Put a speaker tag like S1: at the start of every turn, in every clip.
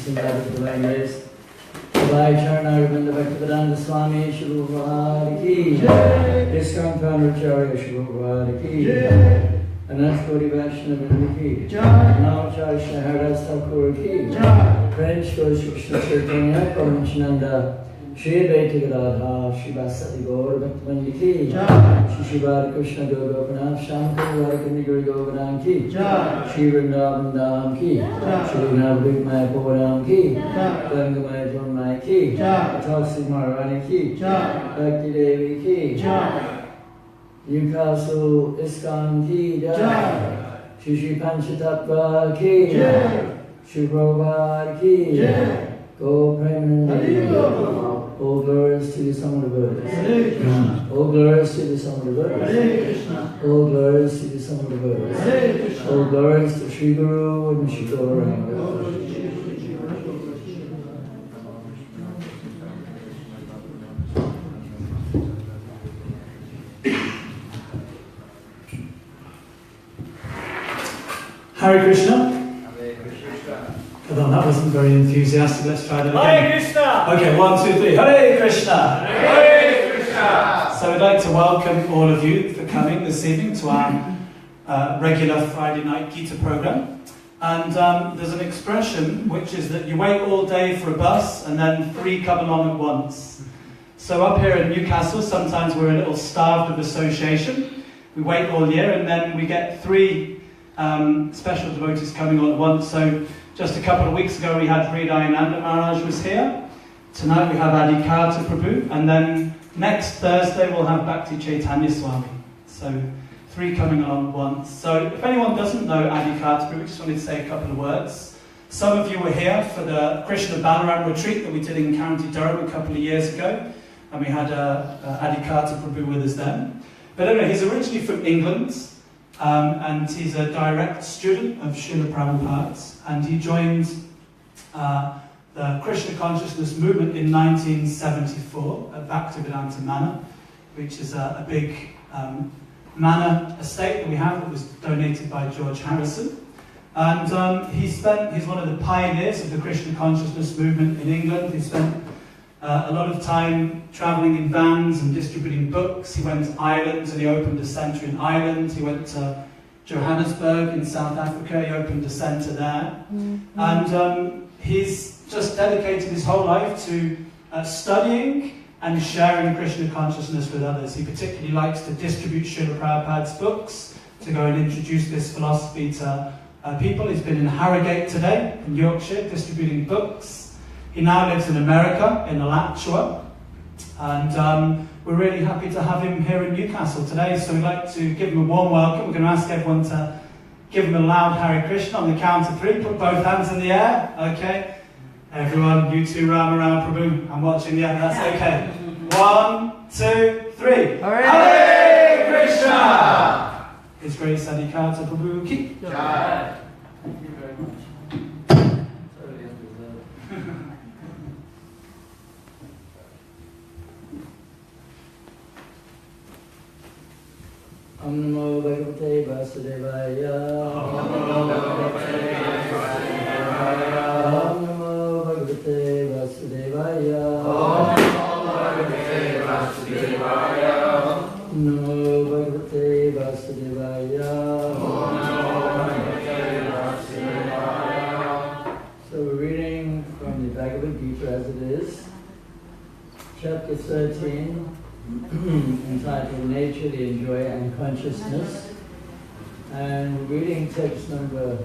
S1: Sindhava Divine Grace. Bhai Charanarinda Bhaktivedanta Swami Shri Bhagavad Ki ISKCON Founder Acharya Shri Bhagavad Ki Anantakoti Vaishnava Ki Namacharya Shahara Thakur Ki French Shri Krishna Chaitanya Paranchananda Shri Advaita Gadadhar Shri Vasati Gaur Bhaktivinoda Ki Shri Shri Krishna Gopinath Shankar Radharani Guru Govardhan Ki Shri Vrindavan Dham Ki Shri Navadvip Mayapuram Ki Gangamaya Janmaya Ki Tulsi Maharani Ki Bhakti Devi Ki Newcastle ISKCON Ki Shri Shri Panchatattva Ki Shri Prabhupada Ki Go Premanandi. All glories to the Son of the Buddha. All glories to the Son of the Buddha. All glories to the Son of the Buddha. All glories to Sri Guru and Sri Gauranga.
S2: Hare Krishna. Hold on, that wasn't very enthusiastic. Let's try that again.
S3: Hare Krishna!
S2: Okay, 1, 2, 3. Hare Krishna!
S3: Hare Krishna!
S2: So we'd like to welcome all of you for coming this evening to our regular Friday night Gita program. And there's an expression which is that you wait all day for a bus and then 3 come along at once. So up here in Newcastle, sometimes we're a little starved of association. We wait all year and then we get 3 special devotees coming on at once. So just a couple of weeks ago we had Hridayananda Maharaj was here. Tonight we have Adikarta Prabhu, and then next Thursday we'll have Bhakti Chaitanya Swami. So 3 coming along at once. So if anyone doesn't know Adikarta Prabhu, just wanted to say a couple of words. Some of you were here for the Krishna Balaram retreat that we did in County Durham a couple of years ago, and we had Adikarta Prabhu with us then. But anyway, he's originally from England. And he's a direct student of Srila Prabhupada's, and he joined the Krishna consciousness movement in 1974 at Bhaktivedanta Manor, which is a big manor estate that we have that was donated by George Harrison. And he's one of the pioneers of the Krishna consciousness movement in England. He spent a lot of time travelling in vans and distributing books. He went to Ireland and he opened a centre in Ireland. He went to Johannesburg in South Africa. He opened a centre there. And he's just dedicated his whole life to studying and sharing Krishna consciousness with others. He particularly likes to distribute Srila Prabhupada's books, to go and introduce this philosophy to people. He's been in Harrogate today, in Yorkshire, distributing books. He now lives in America, in Alachua, and we're really happy to have him here in Newcastle today, so we'd like to give him a warm welcome. We're going to ask everyone to give him a loud Hare Krishna on the count of 3. Put both hands in the air, okay? Everyone, you too, Rama Prabhu, I'm watching, yeah, that's okay. 1, 2, 3. Hare Krishna! His Grace Adikarta Prabhu Ki.
S3: Jai.
S1: Thank you very much. Om Namo Bhagavate Vasudevaya. Om Namo Bhagavate Vasudevaya. Om Namo Bhagavate Vasudevaya. So we're reading from the Bhagavad Gita as it is, chapter 13. Entitled Nature, the Enjoy and Consciousness, and reading text number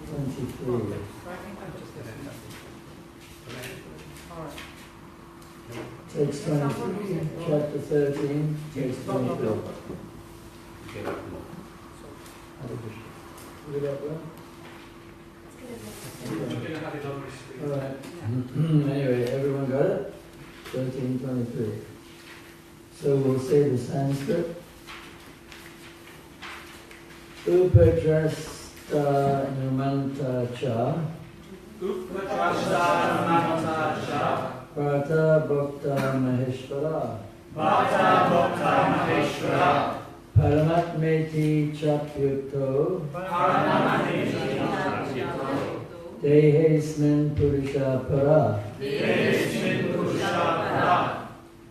S1: 23. Text 23, chapter 13, text 24. Read that well? Alright. Anyway, everyone got it? 13:23. So we'll say the Sanskrit. Upadrasta numanta cha.
S3: Upadrasta numanta cha.
S1: Bhata bhakta maheshvara.
S3: Bhata bhakta maheshvara.
S1: Paramatmeti chapyuto.
S3: Paramatmeti chapyuto.
S1: Dehesmin Purusha Para.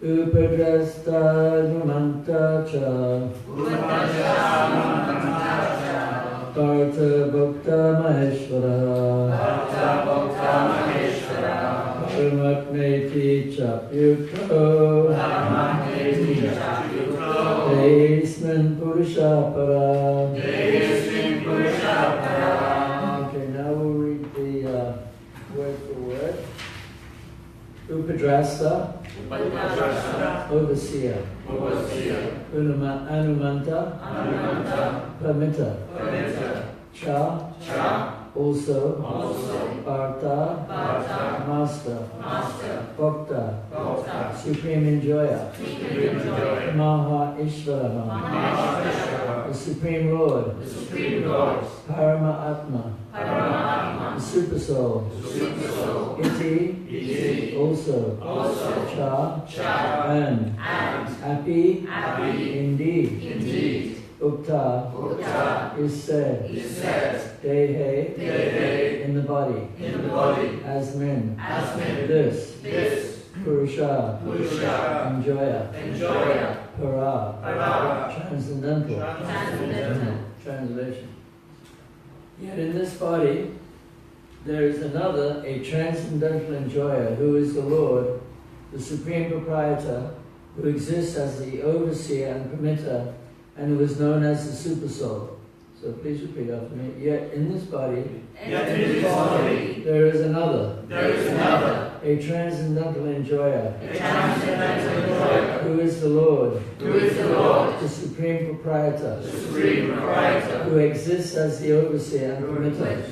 S1: Upadrasta Numanta Cha. Partha Bhakta Maheshwara. Paramatmeti Chapyukto. Dehesmin Purusha Para. Okay, now we'll read the word for word. Upadrasta, overseer. Anumanta, permitter. Cha, also. Partha, master. Bhakta, supreme enjoyer. Maha Ishvara, the supreme Lord. Parama Atma, the super soul. Iti, also. Cha, and. Api, indeed. Ukta, is said. Dehe, in the body. As men. This. Purusha, enjoyer. Para, transcendental. Translation. Yet in this body, there is another, a transcendental enjoyer, who is the Lord, the supreme proprietor, who exists as the overseer and permitter, and who is known as the supersoul. So please repeat after me. Yet in this body, there is another, a transcendental enjoyer, who is the Lord, the supreme proprietor, who exists as the overseer and permitter,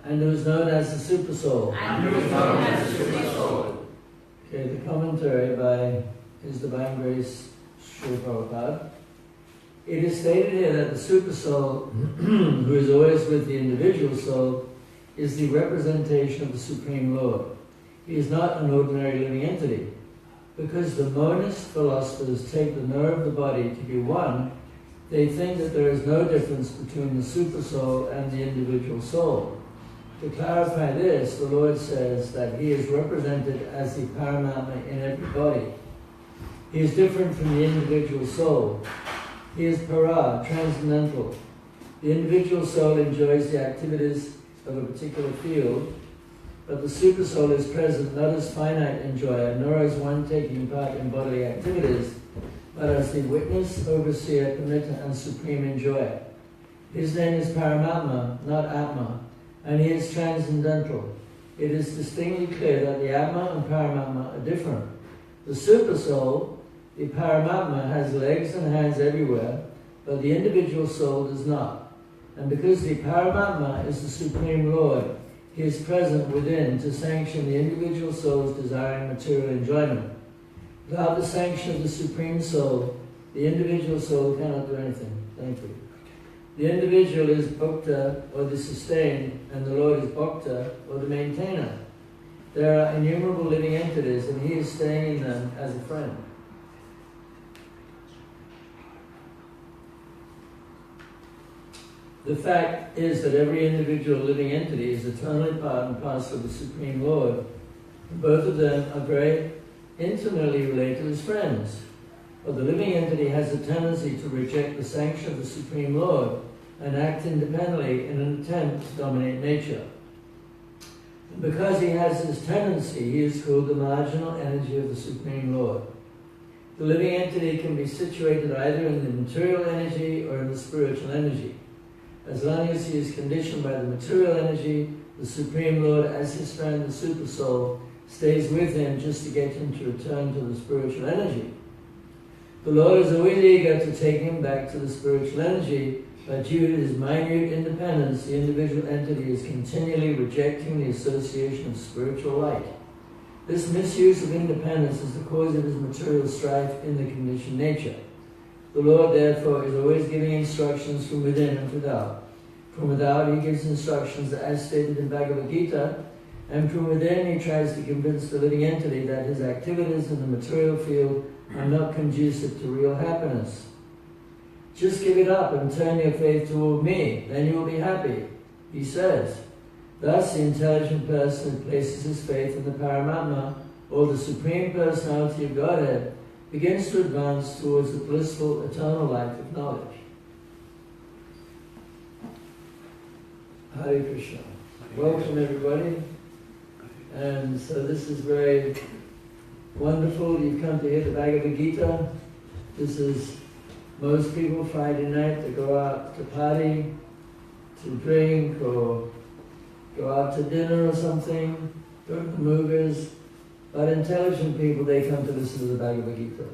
S1: and who is known as the supersoul. Okay, the commentary by His Divine Grace Srila Prabhupada. It is stated here that the supersoul, who is always with the individual soul, is the representation of the Supreme Lord. He is not an ordinary living entity. Because the monist philosophers take the nerve of the body to be one, they think that there is no difference between the supersoul and the individual soul. To clarify this, the Lord says that He is represented as the Paramatma in every body. He is different from the individual soul. He is para, transcendental. The individual soul enjoys the activities of a particular field, but the supersoul is present not as finite enjoyer, nor as one taking part in bodily activities, but as the witness, overseer, permitter, and supreme enjoyer. His name is Paramatma, not Atma, and He is transcendental. It is distinctly clear that the Atma and Paramatma are different. The supersoul, the Paramatma, has legs and hands everywhere, but the individual soul does not. And because the Paramatma is the Supreme Lord, He is present within to sanction the individual soul's desiring material enjoyment. Without the sanction of the Supreme Soul, the individual soul cannot do anything. Thank you. The individual is Bhakta, or the sustained, and the Lord is Bhakta, or the maintainer. There are innumerable living entities, and He is staying in them as a friend. The fact is that every individual living entity is eternally part and parcel of the Supreme Lord. Both of them are very intimately related as friends. But the living entity has a tendency to reject the sanction of the Supreme Lord and act independently in an attempt to dominate nature. And because he has this tendency, he is called the marginal energy of the Supreme Lord. The living entity can be situated either in the material energy or in the spiritual energy. As long as he is conditioned by the material energy, the Supreme Lord, as his friend, the Super Soul, stays with him just to get him to return to the spiritual energy. The Lord is always eager to take him back to the spiritual energy, but due to his minute independence, the individual entity is continually rejecting the association of spiritual light. This misuse of independence is the cause of his material strife in the conditioned nature. The Lord, therefore, is always giving instructions from within and without. From without, he gives instructions as stated in Bhagavad Gita, and from within, he tries to convince the living entity that his activities in the material field are not conducive to real happiness. Just give it up and turn your faith toward me, then you will be happy, he says. Thus the intelligent person who places his faith in the Paramatma, or the Supreme Personality of Godhead, begins to advance towards the blissful eternal life of knowledge. Hare Krishna. Welcome everybody. And so this is very wonderful. You've come to hear the Bhagavad Gita. This is most people Friday night to go out to party, to drink, or go out to dinner or something, go to the movies. But intelligent people, they come to listen to the Bhagavad Gita.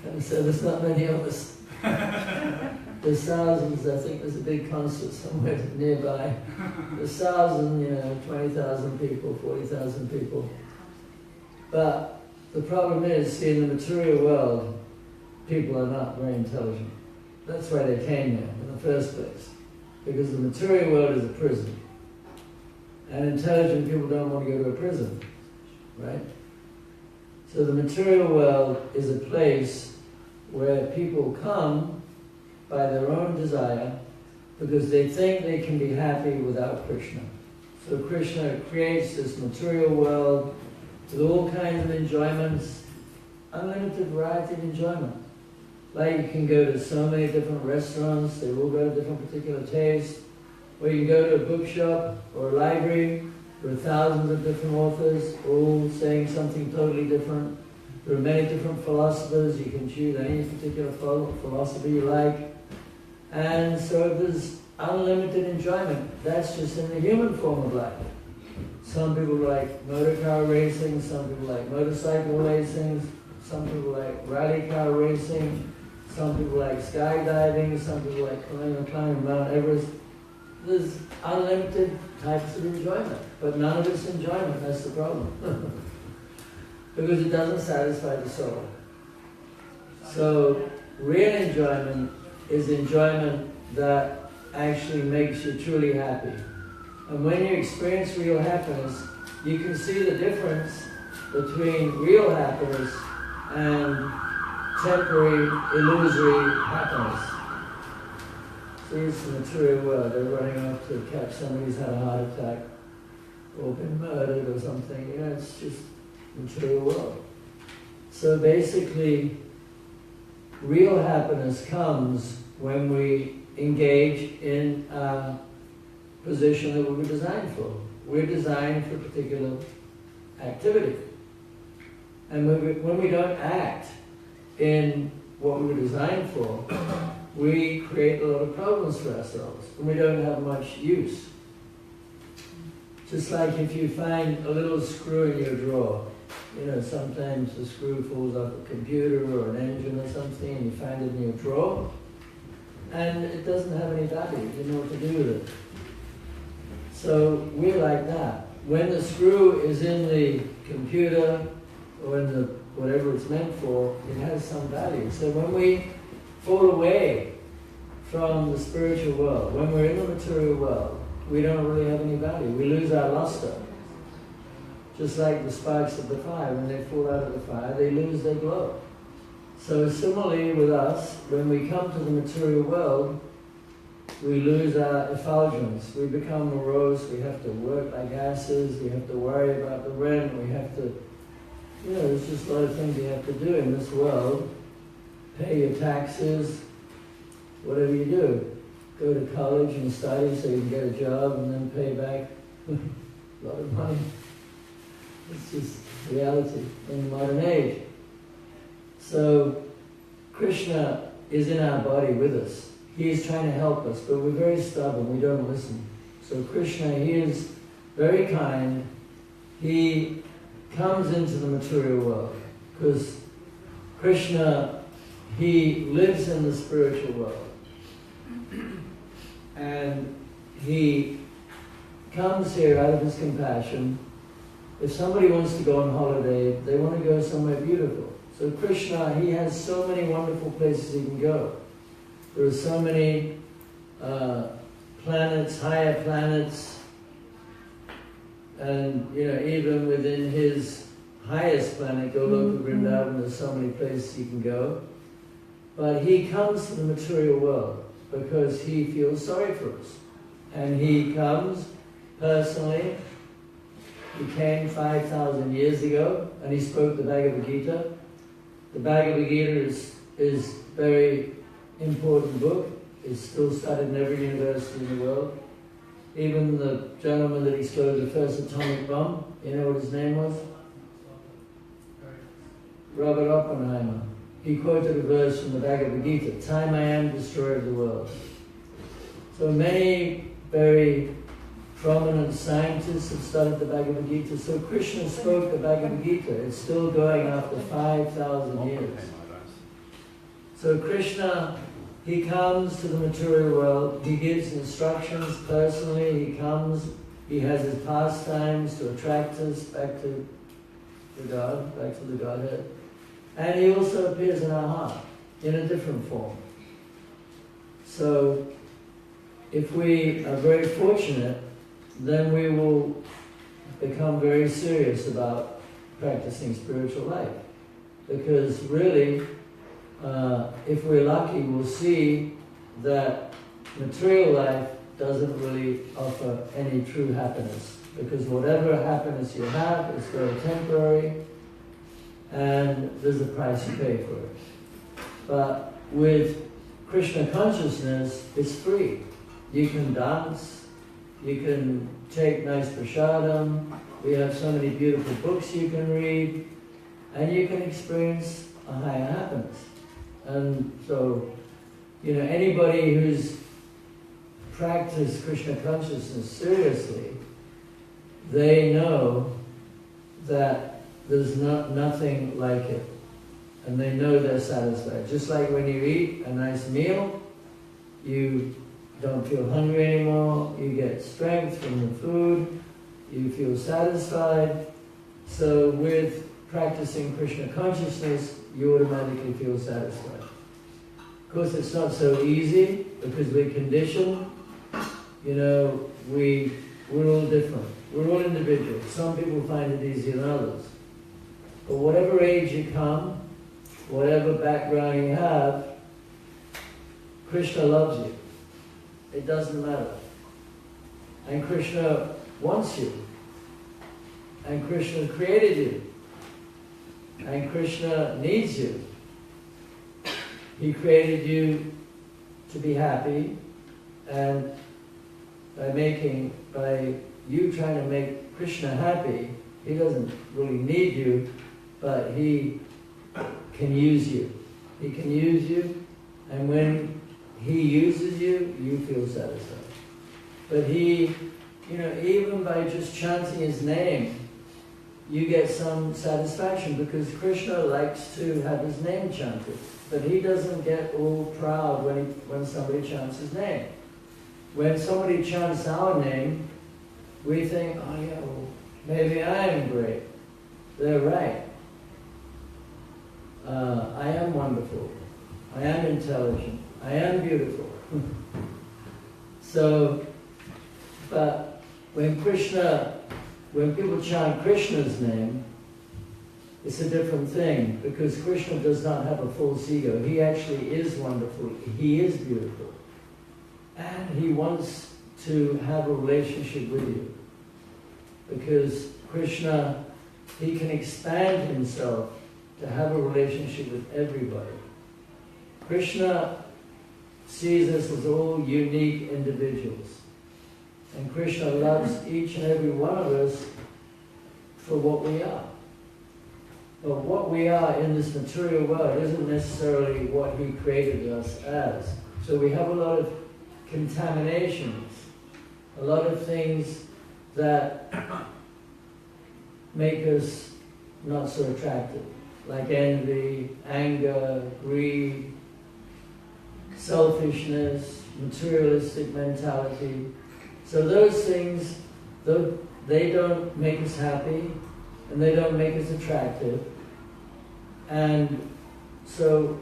S1: And so there's not many of us. There's thousands. I think there's a big concert somewhere nearby. There's 1,000, 20,000 people, 40,000 people. But the problem is, see, in the material world, people are not very intelligent. That's why they came here in the first place. Because the material world is a prison. And intelligent people don't want to go to a prison, right? So the material world is a place where people come by their own desire because they think they can be happy without Krishna. So Krishna creates this material world with all kinds of enjoyments, unlimited variety of enjoyment. Like you can go to so many different restaurants, they all got a different particular taste. Or you can go to a bookshop or a library, there are thousands of different authors, all saying something totally different. There are many different philosophers, you can choose any particular philosophy you like. And so there's unlimited enjoyment. That's just in the human form of life. Some people like motor car racing, some people like motorcycle racing, some people like rally car racing, some people like skydiving, some people like climbing Mount Everest. There's unlimited types of enjoyment, but none of it's enjoyment, that's the problem. Because it doesn't satisfy the soul. So, real enjoyment is enjoyment that actually makes you truly happy. And when you experience real happiness, you can see the difference between real happiness and temporary, illusory happiness. See, it's the material world. They're running off to catch somebody who's had a heart attack or been murdered or something. It's just material world. So basically, real happiness comes when we engage in a position that we were designed for. We're designed for a particular activity. And when we don't act in what we were designed for, we create a lot of problems for ourselves, and we don't have much use. Just like if you find a little screw in your drawer, sometimes the screw falls off a computer or an engine or something, and you find it in your drawer, and it doesn't have any value, you know what to do with it. So we're like that. When the screw is in the computer or in the whatever it's meant for, it has some value. So when we fall away from the spiritual world, when we're in the material world, we don't really have any value. We lose our luster. Just like the sparks of the fire, when they fall out of the fire, they lose their glow. So similarly with us, when we come to the material world, we lose our effulgence. We become morose, we have to work like asses, we have to worry about the rent, we have to, there's just a lot of things you have to do in this world. Pay your taxes, whatever you do. Go to college and study so you can get a job and then pay back a lot of money. It's just reality in the modern age. So Krishna is in our body with us. He is trying to help us, but we're very stubborn, we don't listen. So Krishna, he is very kind. He comes into the material world because Krishna, he lives in the spiritual world. And he comes here out of his compassion. If somebody wants to go on holiday, they want to go somewhere beautiful. So Krishna, he has so many wonderful places he can go. There are so many planets, higher planets, and even within his highest planet, Goloka Vrindavan, there's so many places you can go. But he comes to the material world because he feels sorry for us. And he comes personally. He came 5,000 years ago and he spoke the Bhagavad Gita. The Bhagavad Gita is a very important book. It's still studied in every university in the world. Even the gentleman that exploded the first atomic bomb, you know what his name was? Robert Oppenheimer. He quoted a verse from the Bhagavad Gita, "Time I am, destroyer of the world." So many very prominent scientists have studied the Bhagavad Gita. So Krishna spoke the Bhagavad Gita. It's still going after 5,000 years. So Krishna, he comes to the material world. He gives instructions personally. He comes. He has his pastimes to attract us back to the God, back to the Godhead. And he also appears in our heart in a different form. So if we are very fortunate, then we will become very serious about practicing spiritual life. Because really, if we're lucky, we'll see that material life doesn't really offer any true happiness. Because whatever happiness you have is very temporary, and there's a price you pay for it. But with Krishna consciousness, it's free. You can dance, you can take nice prasadam, we have so many beautiful books you can read, and you can experience a higher happiness. And so, you know, anybody who's practiced Krishna consciousness seriously, they know that there's nothing like it. And they know they're satisfied. Just like when you eat a nice meal, you don't feel hungry anymore, you get strength from the food, you feel satisfied. So with practicing Krishna consciousness, you automatically feel satisfied. Of course, it's not so easy because we're conditioned. You know, we're all different. We're all individuals. Some people find it easier than others. But whatever age you come, whatever background you have, Krishna loves you. It doesn't matter. And Krishna wants you. And Krishna created you. And Krishna needs you. He created you to be happy, and by you trying to make Krishna happy, he doesn't really need you, but he can use you. He can use you, and when he uses you, you feel satisfied. But he, you know, even by just chanting his name, you get some satisfaction because Krishna likes to have his name chanted. But he doesn't get all proud when somebody chants his name. When somebody chants our name, we think, oh yeah, well, maybe I am great. They're right. I am wonderful. I am intelligent. I am beautiful. So, but when people chant Krishna's name, it's a different thing because Krishna does not have a false ego. He actually is wonderful. He is beautiful. And he wants to have a relationship with you. Because Krishna, he can expand himself to have a relationship with everybody. Krishna sees us as all unique individuals. And Krishna loves each and every one of us for what we are. But what we are in this material world isn't necessarily what he created us as. So we have a lot of contaminations, a lot of things that make us not so attractive, like envy, anger, greed, selfishness, materialistic mentality. So those things, they don't make us happy, and they don't make us attractive. And so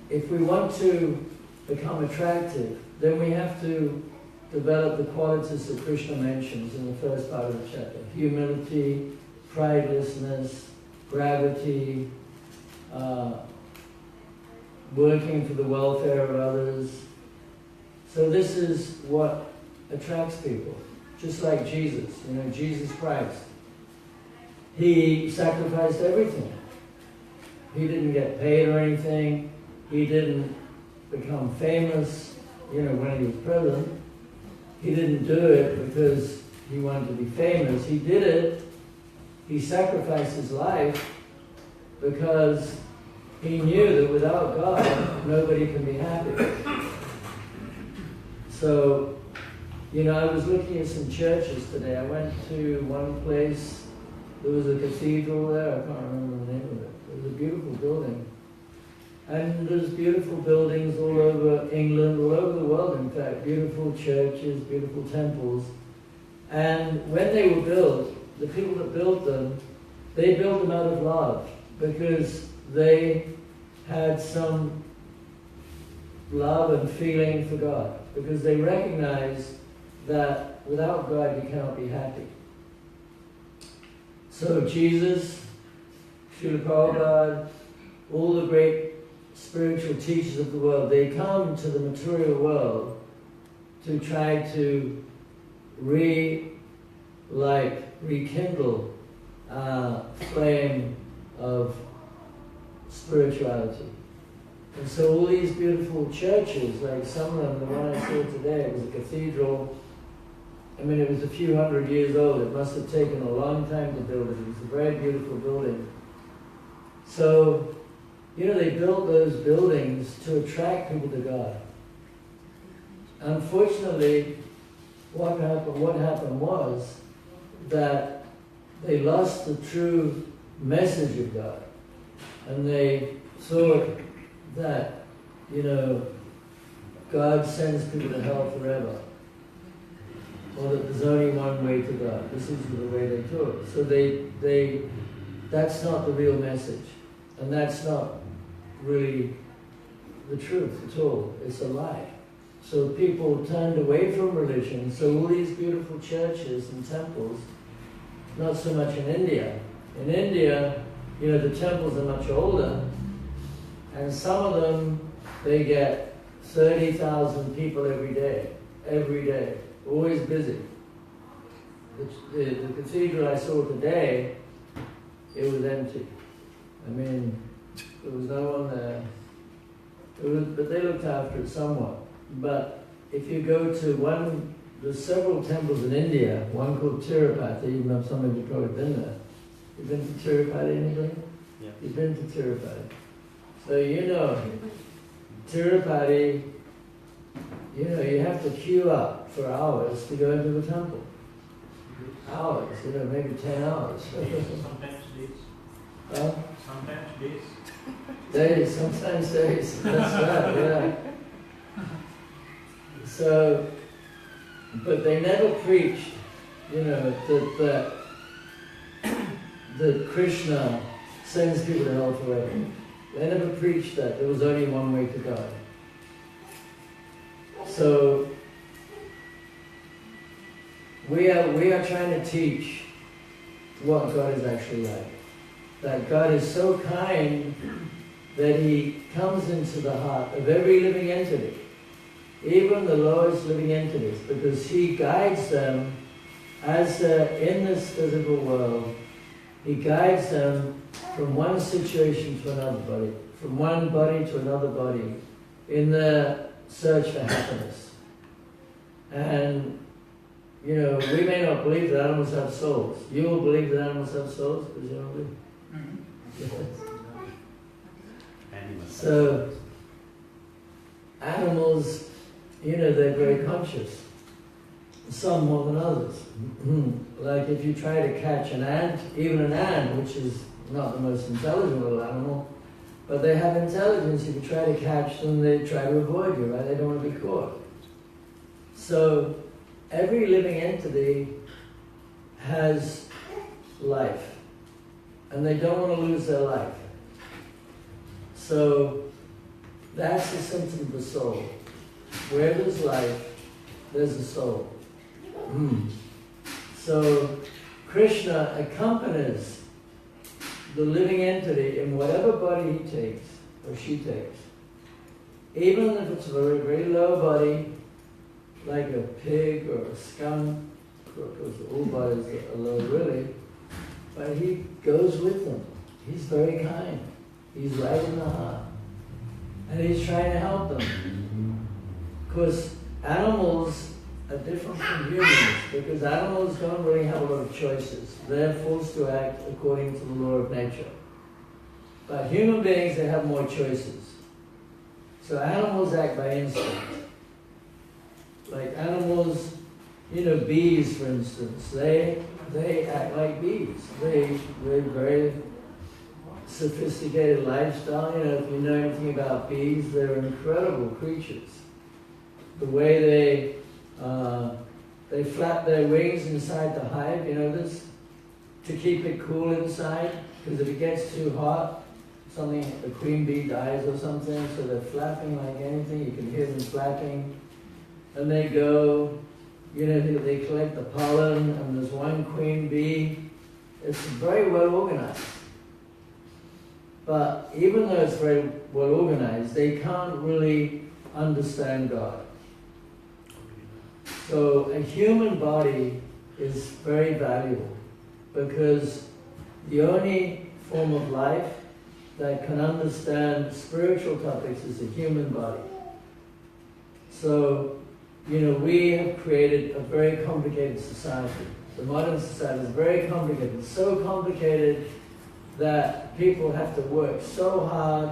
S1: if we want to become attractive, then we have to develop the qualities that Krishna mentions in the first part of the chapter. Humility, pridelessness, gravity, working for the welfare of others. So this is what attracts people. Just like Jesus, Jesus Christ. He sacrificed everything. He didn't get paid or anything. He didn't become famous, when he was president. He didn't do it because he wanted to be famous. He did it. He sacrificed his life because he knew that without God, nobody can be happy. So, I was looking at some churches today. I went to one place, there was a cathedral there, I can't remember the name of it. It was a beautiful building. And there's beautiful buildings all over England, all over the world in fact, beautiful churches, beautiful temples. And when they were built, the people that built them, they built them out of love because they had some love and feeling for God, because they recognized that without God you cannot be happy. So Jesus, Srila Prabhupada, all the great spiritual teachers of the world, they come to the material world to try to rekindle a flame of spirituality. And so all these beautiful churches, like some of them, the one I saw today, it was a cathedral. I mean, it was a few hundred years old. It must have taken a long time to build it. It was a very beautiful building. So, they built those buildings to attract people to God. Unfortunately, what happened was that they lost the true message of God. And they thought that, God sends people to hell forever. Or that there's only one way to God. This is the way they taught. So that's not the real message. And that's not really the truth at all. It's a lie. So people turned away from religion. So all these beautiful churches and temples, not so much in India. In India, the temples are much older. And some of them, they get 30,000 people every day, always busy. The cathedral I saw today, it was empty. I mean, there was no one there. But they looked after it somewhat. But if you go to there's several temples in India, one called Tirupati, even though some of you have probably been there. You've been to Tirupati, anybody?
S2: Yeah.
S1: You've been to Tirupati. So Tirupati, you have to queue up for hours to go into the temple. Hours, maybe 10 hours.
S3: Sometimes days.
S1: Huh?
S3: Sometimes days.
S1: Days, sometimes days. That's right, yeah. So, but they never preached, that Krishna sends people to hell forever. They never preached that. There was only one way to God. So, we are trying to teach what God is actually like. That God is so kind that He comes into the heart of every living entity, even the lowest living entities, because He guides them as in this physical world. He guides them from one situation to another body, from one body to another body, in the search for happiness. And we may not believe that animals have souls. You will believe that animals have souls because you don't believe. So, animals, they're very conscious. Some more than others. Like if you try to catch an ant, even an ant, which is not the most intelligent little animal, but they have intelligence. If you try to catch them, they try to avoid you, right? They don't want to be caught. So, every living entity has life, and they don't want to lose their life. So that's the symptom of the soul. Where there's life, there's a soul. So Krishna accompanies the living entity in whatever body he takes or she takes. even if it's a very, very low body, like a pig or a skunk, because all bodies are low really, but he goes with them. He's very kind. He's right in the heart. And he's trying to help them. Because animals are different from humans, because animals don't really have a lot of choices. They're forced to act according to the law of nature. But human beings, they have more choices. So animals act by instinct. Like animals, bees, for instance, they act like bees. They're very sophisticated lifestyle. If you know anything about bees, they're incredible creatures. The way they flap their wings inside the hive, this, to keep it cool inside, because if it gets too hot, the queen bee dies or something, so they're flapping like anything. You can hear them flapping. And they go, they collect the pollen, and there's one queen bee. It's very well organized. But even though it's very well organized, they can't really understand God. So a human body is very valuable, because the only form of life that can understand spiritual topics is a human body. So, we have created a very complicated society. The modern society is very complicated. It's so complicated that people have to work so hard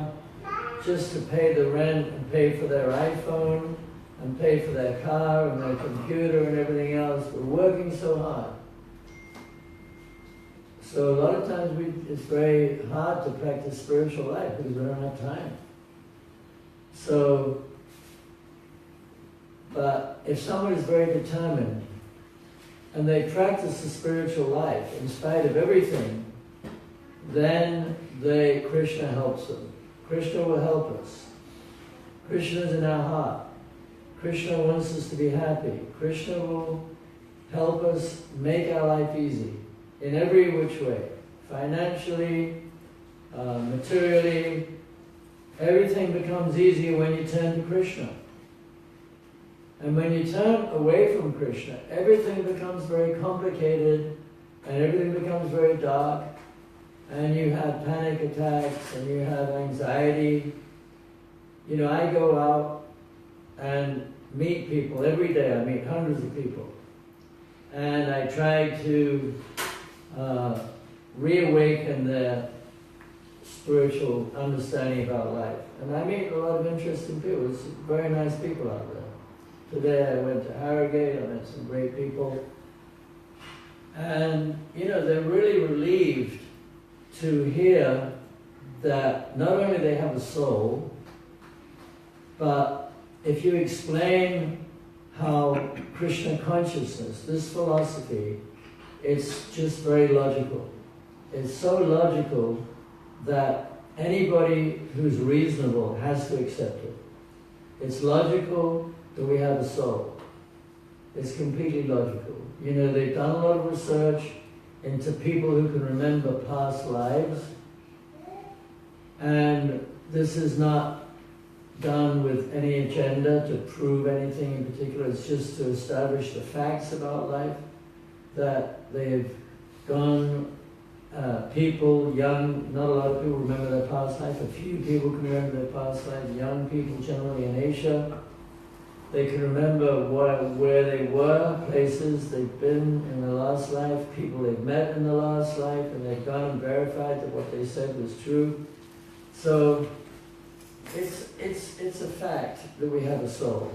S1: just to pay the rent and pay for their iPhone and pay for their car and their computer and everything else. We're working so hard. So a lot of times it's very hard to practice spiritual life because we don't have time. So, but if someone is very determined and they practice the spiritual life in spite of everything, then Krishna helps them. Krishna will help us. Krishna is in our heart. Krishna wants us to be happy. Krishna will help us make our life easy in every which way. Financially, materially, everything becomes easier when you turn to Krishna. And when you turn away from Krishna, everything becomes very complicated and everything becomes very dark, and you have panic attacks and you have anxiety. I go out and meet people every day. I meet hundreds of people. And I try to reawaken their spiritual understanding about life. And I meet a lot of interesting people. There's very nice people out there. Today I went to Harrogate, I met some great people. And, they're really relieved to hear that not only they have a soul, but if you explain how Krishna consciousness, this philosophy, it's just very logical. It's so logical that anybody who's reasonable has to accept it. It's logical that we have a soul. It's completely logical. They've done a lot of research into people who can remember past lives, and this is not done with any agenda to prove anything in particular. It's just to establish the facts about life, that they've gone, people, young, not a lot of people remember their past life. A few people can remember their past life. Young people generally in Asia, they can remember where they were, places they've been in the last life, people they've met in the last life, and they've gone and verified that what they said was true. So it's a fact that we have a soul.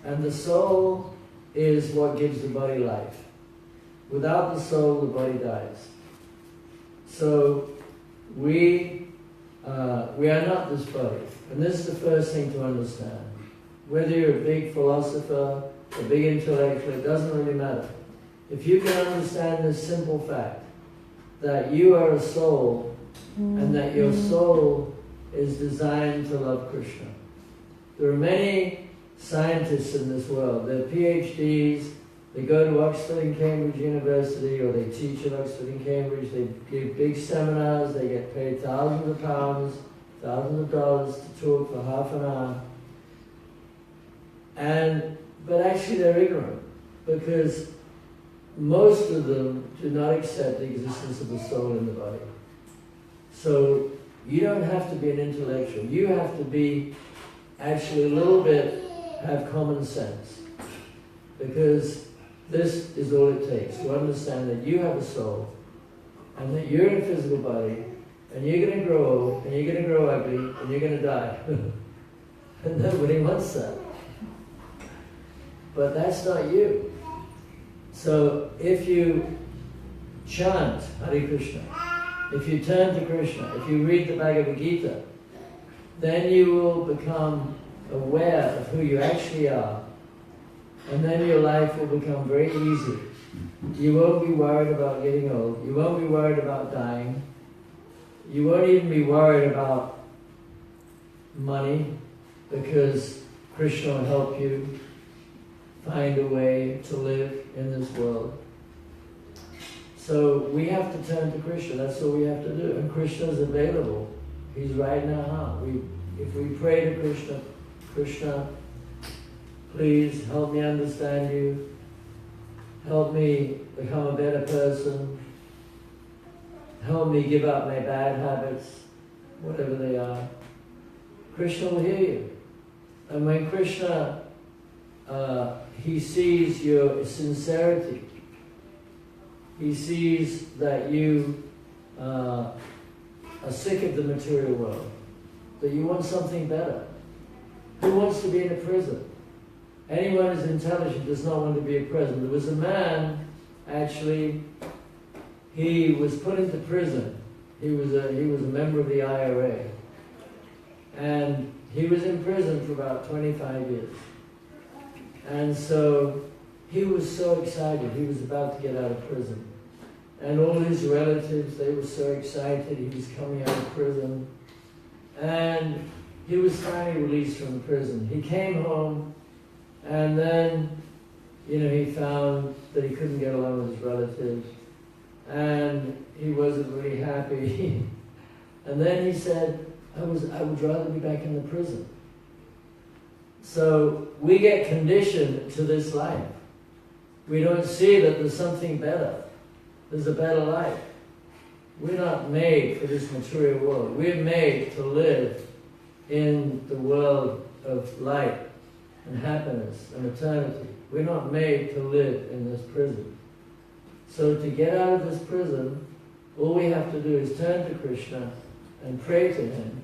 S1: And the soul is what gives the body life. Without the soul, the body dies. So we are not this body. And this is the first thing to understand. Whether you're a big philosopher, a big intellectual, it doesn't really matter. If you can understand this simple fact, that you are a soul, and that your soul is designed to love Krishna. There are many scientists in this world. They're PhDs, they go to Oxford and Cambridge University, or they teach at Oxford and Cambridge, they give big seminars, they get paid thousands of pounds thousands of dollars to talk for half an hour. But actually they're ignorant, because most of them do not accept the existence of the soul in the body. So you don't have to be an intellectual. You have to be actually a little bit, have common sense. Because this is all it takes, to understand that you have a soul, and that you're in a physical body, and you're going to grow old, and you're going to grow ugly, and you're going to die. And nobody wants that. But that's not you. So if you chant Hare Krishna, if you turn to Krishna, if you read the Bhagavad Gita, then you will become aware of who you actually are. And then your life will become very easy. You won't be worried about getting old. You won't be worried about dying. You won't even be worried about money, because Krishna will help you find a way to live in this world. So we have to turn to Krishna. That's what we have to do. And Krishna is available. He's right in our heart. If we pray to Krishna, Krishna, please help me understand you. Help me become a better person. Help me give up my bad habits, whatever they are. Krishna will hear you. And when Krishna, he sees your sincerity, he sees that you are sick of the material world, that you want something better. Who wants to be in a prison? Anyone who's intelligent does not want to be in prison. There was a man, actually, he was put into prison. He was a member of the IRA. And he was in prison for about 25 years. And so he was so excited. He was about to get out of prison. And all his relatives, they were so excited. He was coming out of prison. And he was finally released from prison. He came home, and then, he found that he couldn't get along with his relatives. And he wasn't really happy. And then he said, I would rather be back in the prison. So we get conditioned to this life. We don't see that there's something better. There's a better life. We're not made for this material world. We're made to live in the world of light and happiness and eternity. We're not made to live in this prison. So to get out of this prison, all we have to do is turn to Krishna and pray to him.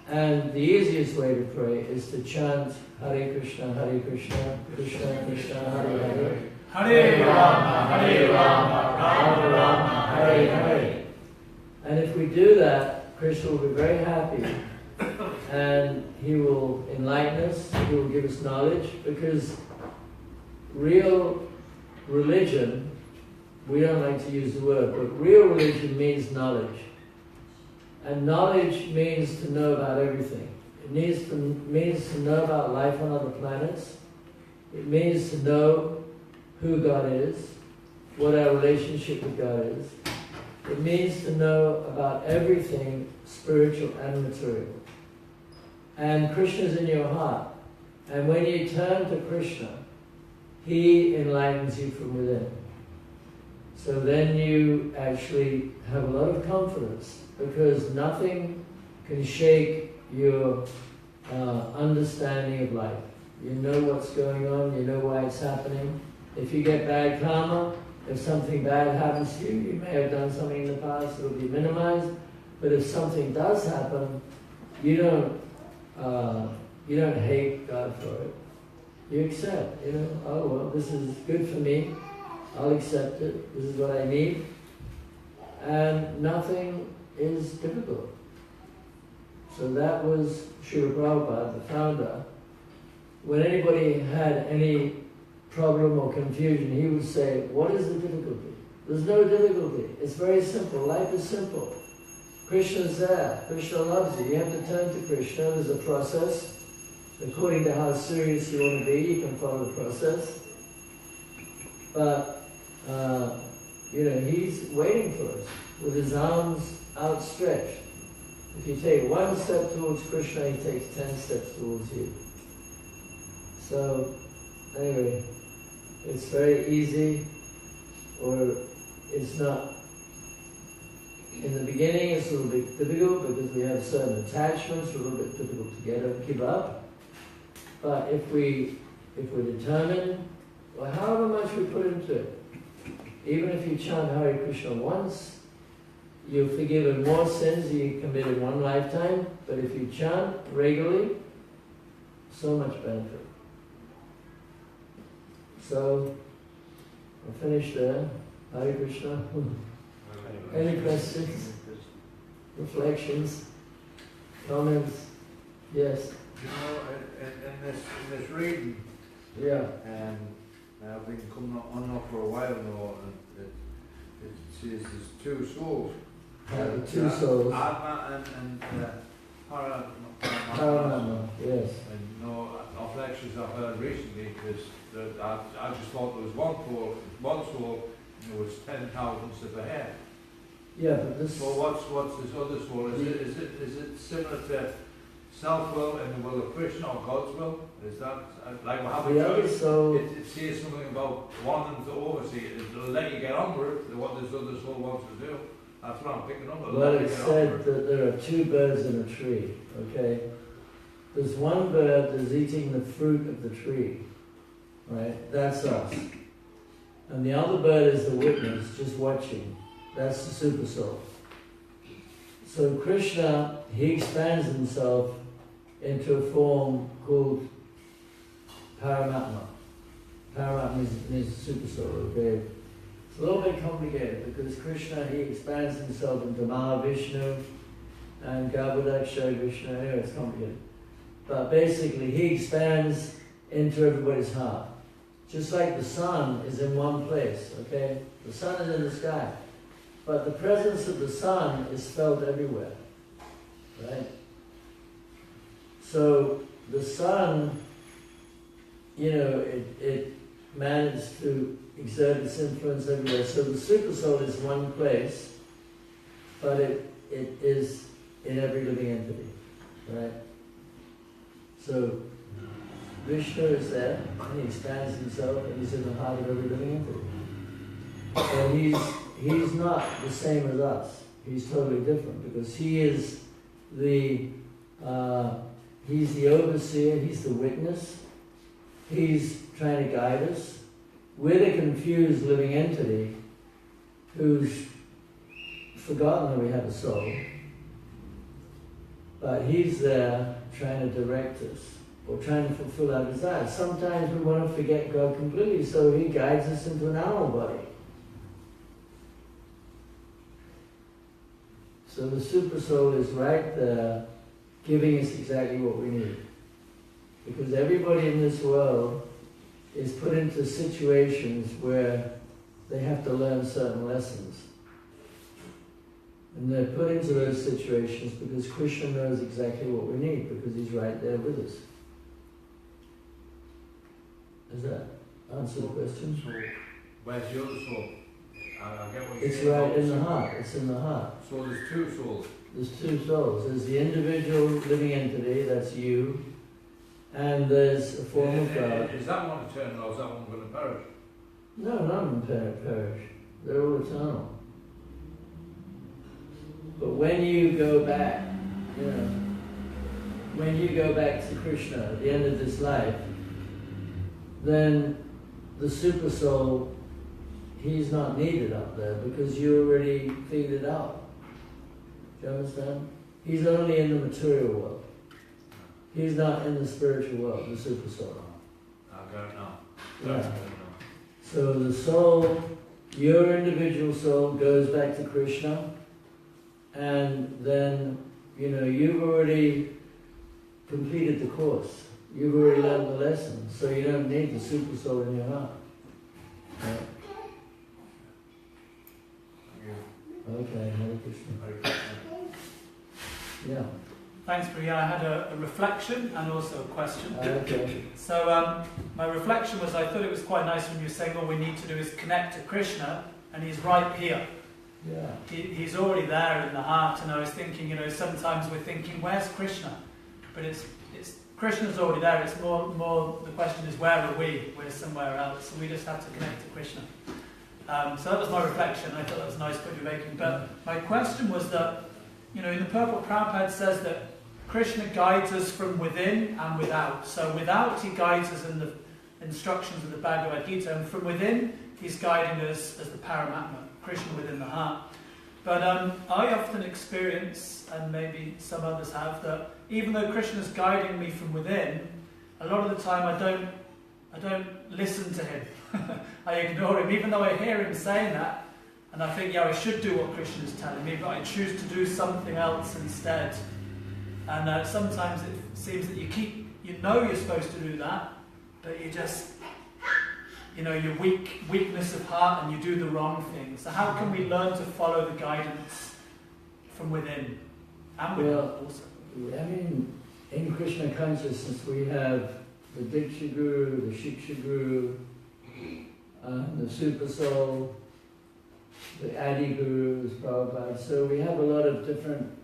S1: And the easiest way to pray is to chant Hare Krishna, Krishna Krishna, Hare Hare.
S2: Hare Rama, Hare Rama, Rama Rama, Hare Hare.
S1: And if we do that, Krishna will be very happy, and he will enlighten us, he will give us knowledge, because real religion, we don't like to use the word, but real religion means knowledge. And knowledge means to know about everything. It means to know about life on other planets. It means to know who God is, what our relationship with God is. It means to know about everything spiritual and material. And Krishna is in your heart. And when you turn to Krishna, he enlightens you from within. So then you actually have a lot of confidence, because nothing can shake your understanding of life. You know what's going on, you know why it's happening. If you get bad karma, if something bad happens to you, you may have done something in the past, it'll be minimized. But if something does happen, you don't hate God for it. You accept, oh well, this is good for me. I'll accept it. This is what I need. And nothing is difficult. So that was Srila Prabhupada, the founder. When anybody had any problem or confusion, he would say, what is the difficulty? There's no difficulty. It's very simple. Life is simple. Krishna's there. Krishna loves you. You have to turn to Krishna. There's a process. According to how serious you want to be, you can follow the process. But, he's waiting for us with his arms outstretched. If you take one step towards Krishna, he takes 10 steps towards you. So, anyway, it's very easy, or it's not. In the beginning, it's a little bit difficult because we have certain attachments, a little bit difficult to give up. But if we're determined, well, however much we put into it, even if you chant Hare Krishna once, you're forgiven more sins than you committed in one lifetime. But if you chant regularly, so much benefit. So, I'll finish there. Hare Krishna. Any questions? Reflections? Comments? Yes?
S4: You know, in this reading,
S1: Yeah.
S4: I've been coming on now for a while now, and it says there's two souls.
S1: The two souls.
S4: Atma and
S1: Paramama, yes.
S4: And no lectures I've heard recently, because I just thought there was one soul, and there was 10,000 of a hair.
S1: Yeah, but this.
S4: So what's this other soul? Is it similar to self-will and the will of Krishna, or God's will? Is that like what happened?
S1: The other soul.
S4: It says something about wanting to oversee it. It'll let you get on with it, what this other soul wants to do. That's what I'm picking up.
S1: Well, it said that there are two birds in a tree, okay? There's one bird that's eating the fruit of the tree, right? That's us. And the other bird is the witness, just watching. That's the super soul. So Krishna, he expands himself into a form called Paramatma. Paramatma is the super soul, okay? It's a little bit complicated because Krishna, he expands himself into Mahavishnu and Garbhodaksha Vishnu. Anyway, it's complicated. But basically, he expands into everybody's heart. Just like the sun is in one place, okay? The sun is in the sky. But the presence of the sun is felt everywhere, right? So the sun, you know, it managed to exert its influence everywhere. So the super soul is one place, but it is in every living entity, right? So Vishnu is there, and he expands himself, and he's in the heart of every living entity. And he's not the same as us. He's totally different because he is he's the overseer, he's the witness, he's trying to guide us. We're the confused living entity who's forgotten that we have a soul, but he's there trying to direct us or trying to fulfill our desires. Sometimes we want to forget God completely, so he guides us into an animal body. So the super soul is right there giving us exactly what we need. Because everybody in this world is put into situations where they have to learn certain lessons. And they're put into those situations because Krishna knows exactly what we need, because he's right there with us. Does that answer the question?
S4: So, where's the other soul? I get what you're
S1: It's
S4: saying.
S1: right in the heart. It's in the heart.
S4: So there's two souls.
S1: There's two souls. There's the individual living entity, that's you, and there's a form of God.
S4: Is that one eternal, or is that one going to perish?
S1: No, none of them perish. They're all eternal. But when you go back, you know, when you go back to Krishna at the end of this life, then the super soul, he's not needed up there because you already figured it out. Do you understand? He's only in the material world. He's not in the spiritual world, the super soul.
S4: I don't know.
S1: Yeah. So the soul, your individual soul, goes back to Krishna, and then, you know, you've already completed the course. You've already learned the lesson, so you don't need the super soul in your heart. Right? Okay, Hare Krishna. Yeah.
S2: Thanks, Priya. I had a reflection and also a question.
S1: Okay.
S2: So my reflection was, I thought it was quite nice when you were saying all we need to do is connect to Krishna, and he's right here.
S1: Yeah.
S2: He's already there in the heart. And I was thinking, you know, sometimes we're thinking, where's Krishna? But it's Krishna's already there. It's more the question is, where are we? We're somewhere else. So we just have to connect to Krishna. So that was my reflection. I thought that was a nice point you're making. But my question was that, you know, in the Purport, Prabhupada says that Krishna guides us from within and without. So without, he guides us in the instructions of the Bhagavad Gita, and from within, he's guiding us as the Paramatma, Krishna within the heart. But I often experience, and maybe some others have, that even though Krishna's guiding me from within, a lot of the time I don't listen to him. I ignore him, even though I hear him saying that, and I think, yeah, I should do what Krishna's telling me, but I choose to do something else instead. And sometimes it seems that you know you're supposed to do that, but you just, you know, your weakness of heart, and you do the wrong thing. So how can we learn to follow the guidance from within and without also?
S1: I mean, in Krishna consciousness we have the Diksha Guru, the Shiksha Guru, the Super Soul, the Adi Gurus, Prabhupada. So we have a lot of different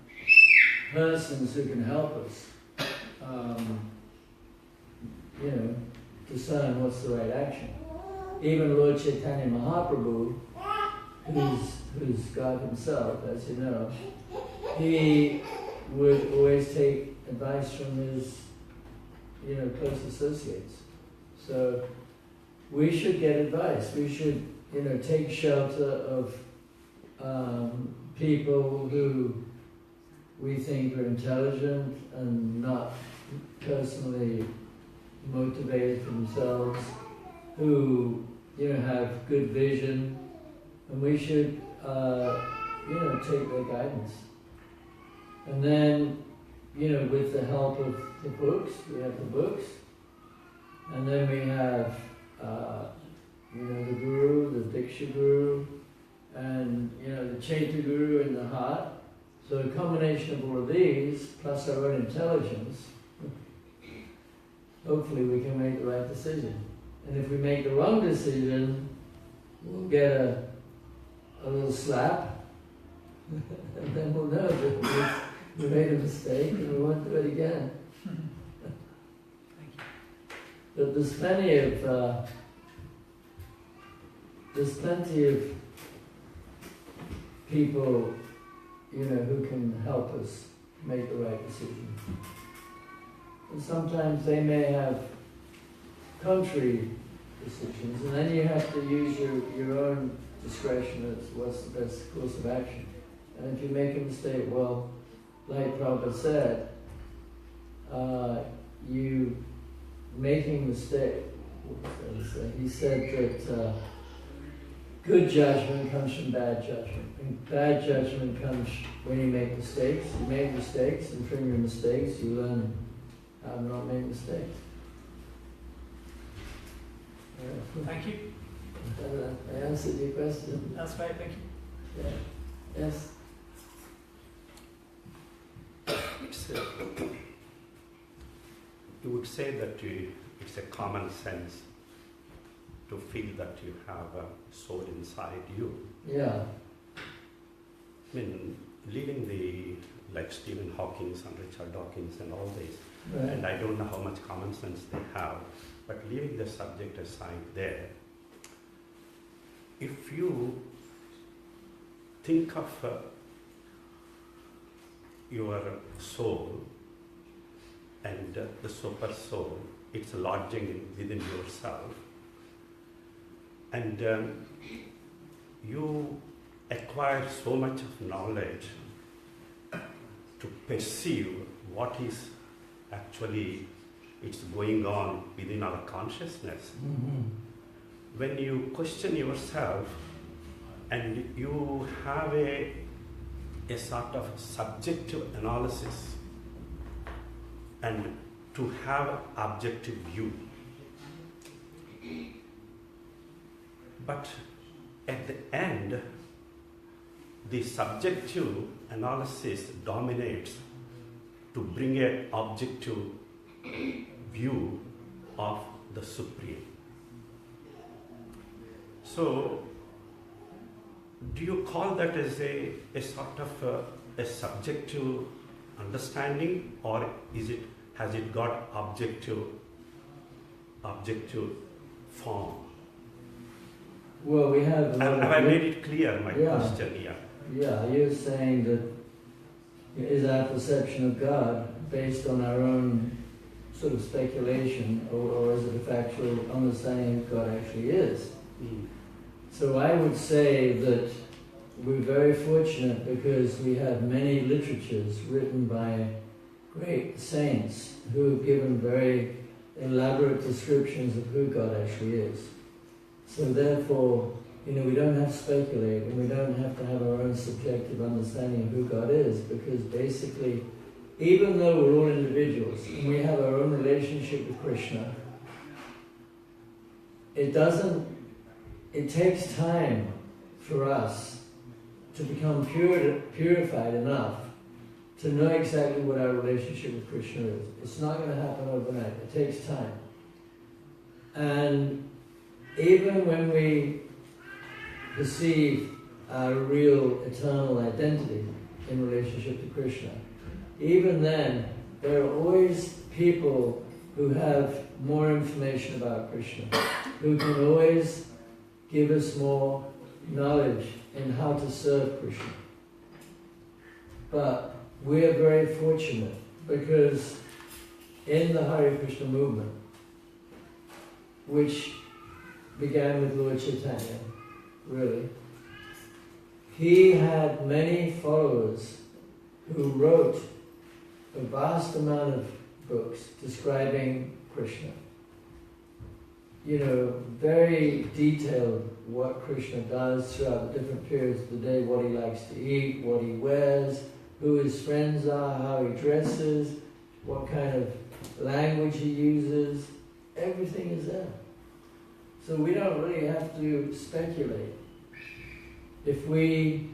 S1: persons who can help us, you know, discern what's the right action. Even Lord Chaitanya Mahaprabhu, who's God himself, as you know, he would always take advice from his, you know, close associates. So we should get advice. We should, you know, take shelter of people who we think are intelligent and not personally motivated for themselves, who, you know, have good vision, and we should, you know, take their guidance. And then, you know, with the help of the books, we have the books, and then we have, you know, the Guru, the Diksha Guru, and, you know, the Chaita Guru in the heart. So a combination of all of these, plus our own intelligence, hopefully we can make the right decision. And if we make the wrong decision, we'll get a little slap, and then we'll know that we made a mistake and we won't do it again.
S2: Thank you.
S1: But there's plenty of people, you know, who can help us make the right decision. And sometimes they may have contrary decisions, and then you have to use your own discretion as what's the best course of action. And if you make a mistake, well, like Prabhupada said, you making a mistake, he said that good judgment comes from bad judgment. And bad judgment comes when you make mistakes. You make mistakes, and from your mistakes you learn how to not make mistakes.
S2: Thank you.
S1: I answered your question.
S2: That's great, thank you.
S1: Yeah. Yes?
S5: You would say that it's a common sense to feel that you have a soul inside you.
S1: Yeah.
S5: I mean, leaving like Stephen Hawking and Richard Dawkins and all this,
S1: Right.
S5: and I don't know how much common sense they have, but leaving the subject aside there, if you think of your soul and the super soul, it's lodging within yourself, and you acquire so much of knowledge to perceive what is actually it's going on within our consciousness.
S1: Mm-hmm.
S5: When you question yourself and you have a sort of subjective analysis and to have objective view, but at the end the subjective analysis dominates to bring an objective view of the Supreme. So do you call that as a sort of a subjective understanding, or has it got objective form?
S1: Well, we have.
S5: Have I made it clear, my
S1: Yeah.
S5: question? Yeah.
S1: Yeah, you're saying that is our perception of God based on our own sort of speculation, or is it a factual understanding of God actually is? So I would say that we're very fortunate because we have many literatures written by great saints who have given very elaborate descriptions of who God actually is. So therefore, we don't have to speculate, and we don't have to have our own subjective understanding of who God is, because basically, even though we're all individuals and we have our own relationship with Krishna, it takes time for us to become purified enough to know exactly what our relationship with Krishna is. It's not going to happen overnight. It takes time. And even when we perceive our real eternal identity in relationship to Krishna, even then, there are always people who have more information about Krishna, who can always give us more knowledge in how to serve Krishna. But we are very fortunate because in the Hare Krishna movement, which began with Lord Chaitanya, really, he had many followers who wrote a vast amount of books describing Krishna. Very detailed what Krishna does throughout the different periods of the day, what he likes to eat, what he wears, who his friends are, how he dresses, what kind of language he uses. Everything is there. So we don't really have to speculate. If we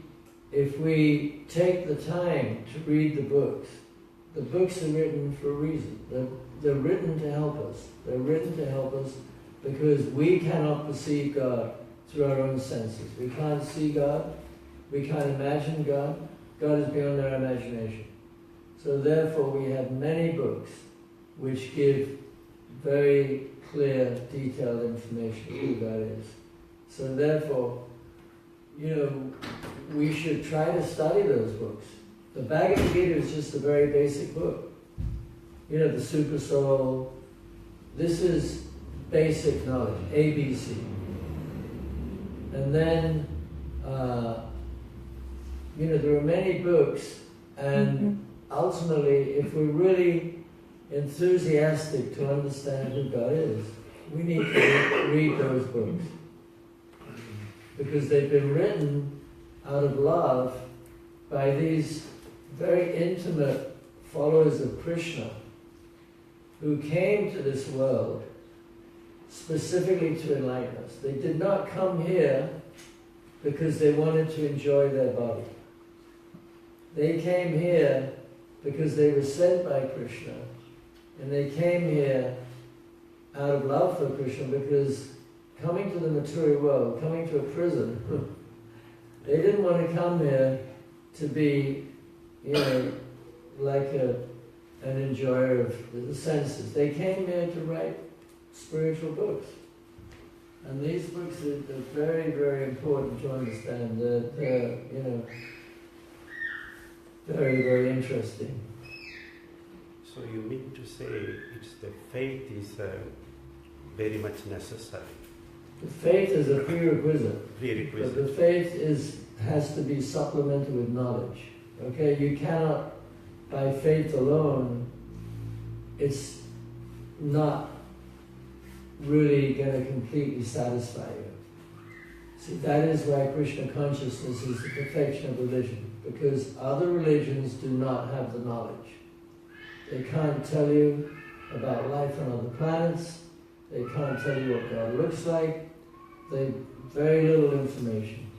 S1: take the time to read the books are written for a reason. They're written to help us. They're written to help us because we cannot perceive God through our own senses. We can't see God. We can't imagine God. God is beyond our imagination. So therefore we have many books which give very clear, detailed information of who God is. So therefore, we should try to study those books. The Bhagavad Gita is just a very basic book. The Super Soul. This is basic knowledge, ABC. And then, there are many books, and ultimately, if we're really enthusiastic to understand who God is, we need to read those books. Because they've been written out of love by these very intimate followers of Krishna who came to this world specifically to enlighten us. They did not come here because they wanted to enjoy their body. They came here because they were sent by Krishna, and they came here out of love for Krishna, because coming to the material world, coming to a prison, they didn't want to come here to be, like an enjoyer of the senses. They came here to write spiritual books. And these books are very, very important to understand. They're very, very interesting.
S5: So you mean to say the faith is very much necessary?
S1: The faith is a prerequisite.
S5: Prerequisite.
S1: But the faith has to be supplemented with knowledge. Okay, you cannot, by faith alone, it's not really going to completely satisfy you. See, that is why Krishna consciousness is the perfection of religion, because other religions do not have the knowledge. They can't tell you about life on other planets. They can't tell you what God looks like. They have very little information.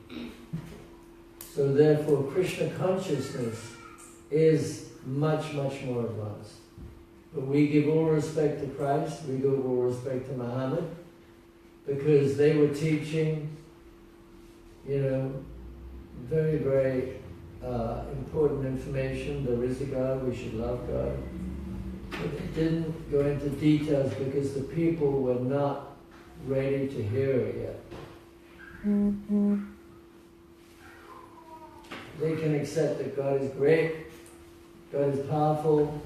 S1: So therefore, Krishna consciousness is much, much more advanced. But we give all respect to Christ, we give all respect to Muhammad, because they were teaching, very, very important information. There is a God, we should love God. But they didn't go into details because the people were not ready to hear it yet. They can accept that God is great, God is powerful,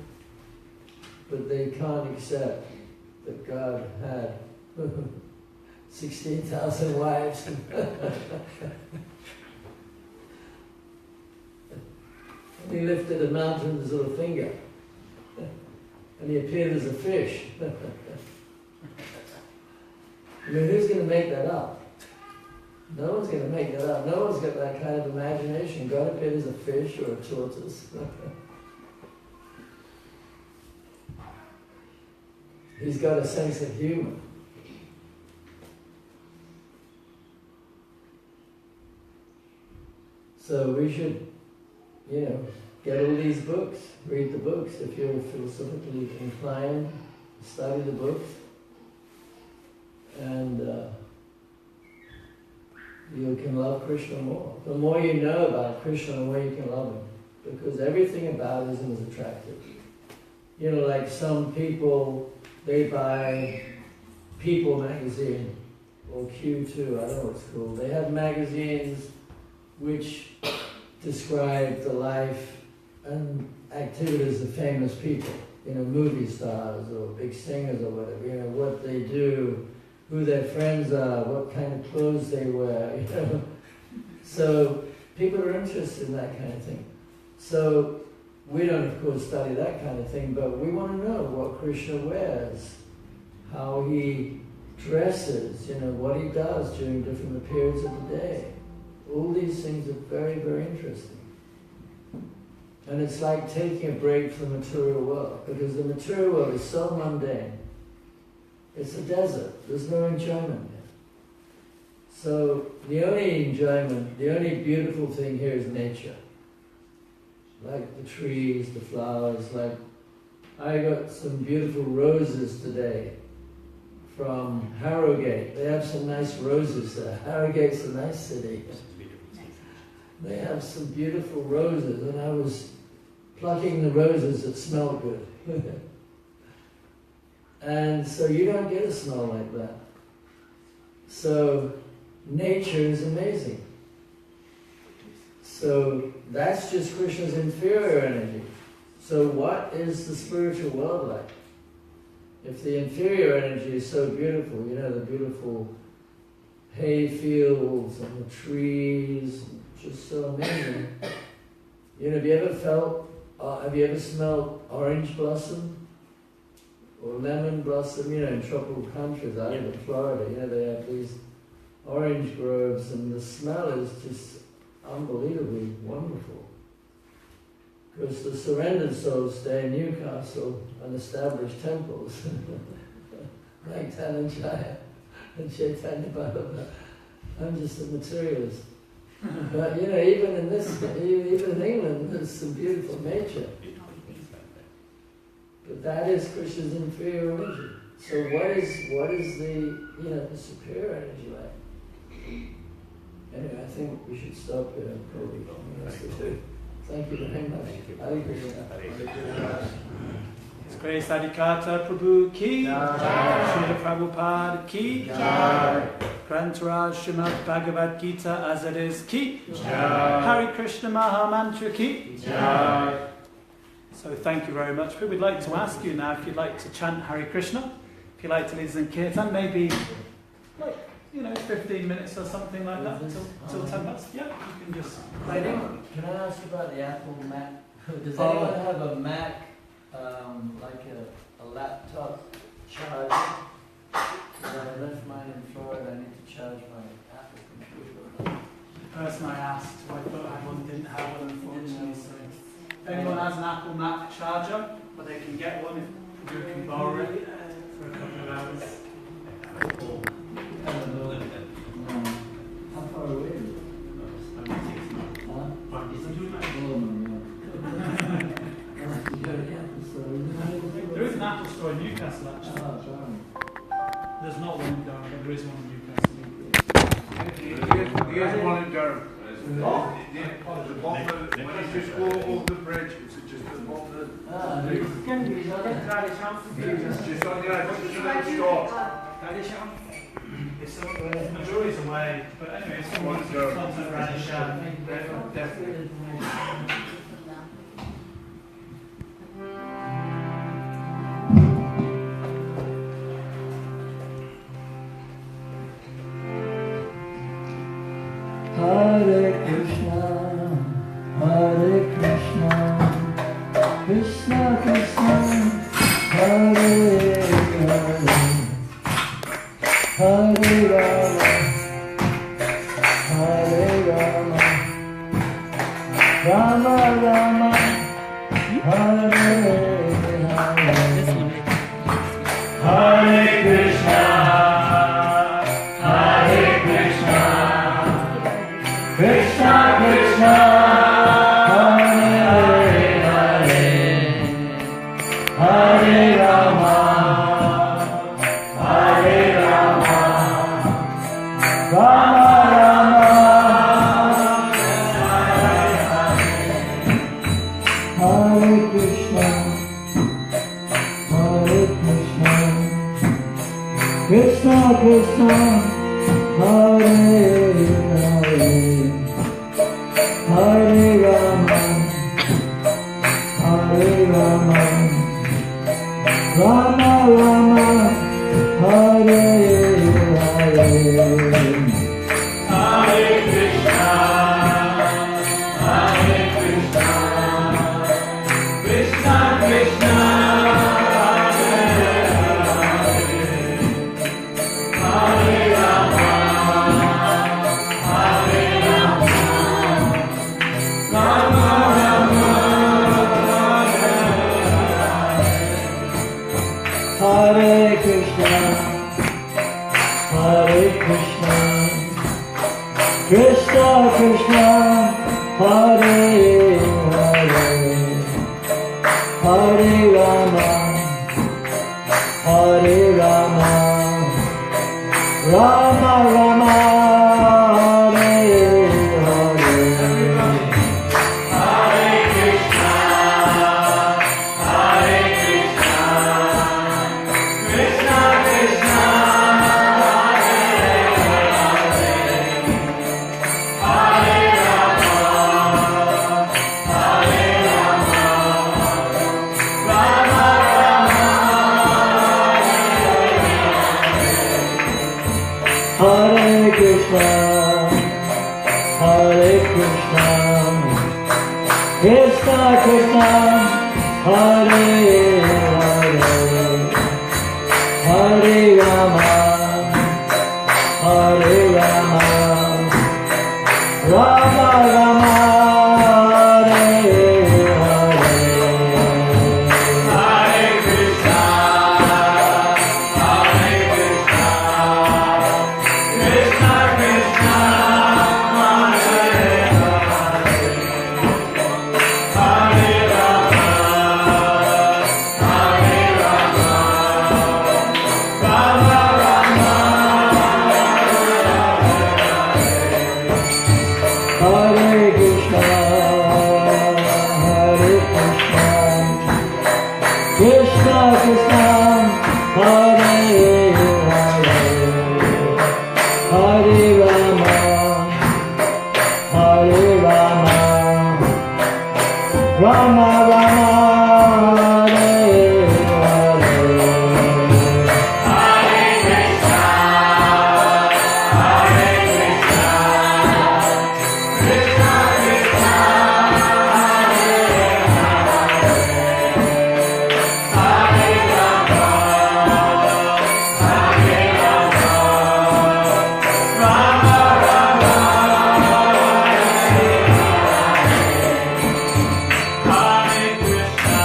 S1: but they can't accept that God had 16,000 wives. And he lifted a mountain with his little finger. And he appeared as a fish. I mean, who's going to make that up? No one's going to make that up. No one's got that kind of imagination. God appeared as a fish or a tortoise. He's got a sense of humor. So we should, get all these books, read the books. If you're philosophically inclined, study the books. And you can love Krishna more. The more you know about Krishna, the more you can love him. Because everything about him is attractive. Like some people, they buy People magazine, or Q2, I don't know what it's called. They have magazines which describe the life and activities of famous people, movie stars or big singers or whatever, what they do, who their friends are, what kind of clothes they wear, So people are interested in that kind of thing. So we don't, of course, study that kind of thing, but we want to know what Krishna wears, how he dresses, what he does during different periods of the day. All these things are very, very interesting. And it's like taking a break from the material world, because the material world is so mundane. It's a desert. There's no enjoyment here. So the only enjoyment, the only beautiful thing here is nature. Like the trees, the flowers, like I got some beautiful roses today from Harrogate. They have some nice roses there. Harrogate's a nice city. They have some beautiful roses, and I was plucking the roses that smell good. And so you don't get a smell like that. So nature is amazing. So that's just Krishna's inferior energy. So what is the spiritual world like? If the inferior energy is so beautiful, the beautiful hay fields and the trees, just so amazing. Have you ever smelled orange blossom? Or lemon blossom, in tropical countries, I live in Florida, they have these orange groves, and the smell is just unbelievably wonderful. Because the surrendered souls stay in Newcastle and establish temples, like Dhananjaya and Chaitanya Bhagavad. I'm just a materialist. But even in England, there's some beautiful nature. But that is Krishna's inferior energy. So what is the the superior energy like? Anyway, I think we should stop here. Thank you very much. Hare Krishna.
S2: His Grace Adikarta Prabhu ki, Srila Prabhupada ki, Grantaraj Srimad Bhagavad Gita as it is ki, Hare Krishna Maha Mantra ki. So thank you very much. We'd like to ask you now if you'd like to chant Hare Krishna, if you'd like to lead us in Kirtan, maybe 15 minutes or something like that, till 10 minutes. Yeah, you can just play down.
S1: Can I ask about the Apple Mac? Does anyone have a Mac, like a laptop charger? When I left mine in Florida, I need to charge my Apple computer.
S2: The person I asked who I thought I had one didn't have one, unfortunately. So if anyone has an Apple Mac charger, but they can get one if you can borrow it for a couple of hours.
S1: How far away is it?
S2: There is an Apple store in Newcastle, actually. There's not one in Durham, but there is one in Newcastle.
S4: Here's one in Durham. Oh, the bottom, when you just go over the bridge, it's just the bottom. It's just on the edge, just a little stop.
S2: It's the majority's away, but anyway, it's someone to contact Radishan.
S4: Definitely.
S1: Hare Krishna, Krishna Krishna, Hare Hare, Hare Rama, Hare Rama, Rama Rama, Hare Hare, Hare Krishna, Hare Krishna, Krishna Krishna, Hare Hare, Hare Rama, Hare Rama, Rama Rama, Hare Krishna, Hare Krishna, Krishna Krishna, Hare Hare, Hare Rama, Hare Rama, Rama Rama, Hare Hare. Hare Krishna, Hare Krishna, Krishna Krishna, Hare Hare, Hare Rama, Hare Rama, Rama Rama, Hare Krishna, Hare Krishna, Krishna Krishna, Hare Hare, Hare Rama, Hare Rama, Rama Rama, Hare Hare. Hare Krishna, Hare Krishna, Krishna Krishna, Hare Hare, Hare Rama, Hare Rama, Rama Rama, Hare Krishna, Hare Krishna, Krishna Krishna, Hare Hare, Hare Rama, Hare Rama, Rama Rama, Hare Hare. Hare Krishna, Hare Krishna, Krishna Krishna, Hare Hare, Hare Rama, Hare Rama, Rama Rama, Hare Krishna, Hare Krishna, Krishna Krishna, Hare Hare, Hare Rama, Hare Rama, Rama Rama, Hare Hare. Hare Krishna, Hare Krishna, Krishna Krishna, Hare Hare, Hare Rama, Hare Rama, Rama Rama, Hare Hare, Hare Krishna,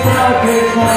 S1: Hare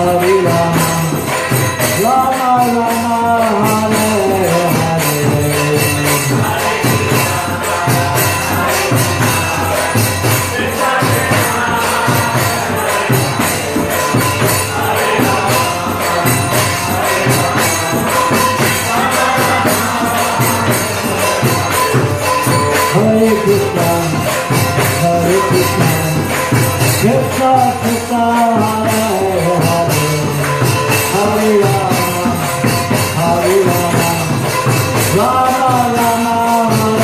S1: Hare Rama, Rama Rama, Hare Krishna, Hare Krishna, Krishna Krishna, Hare Hare, Hare Rama, Hare Rama, Rama Rama, Hare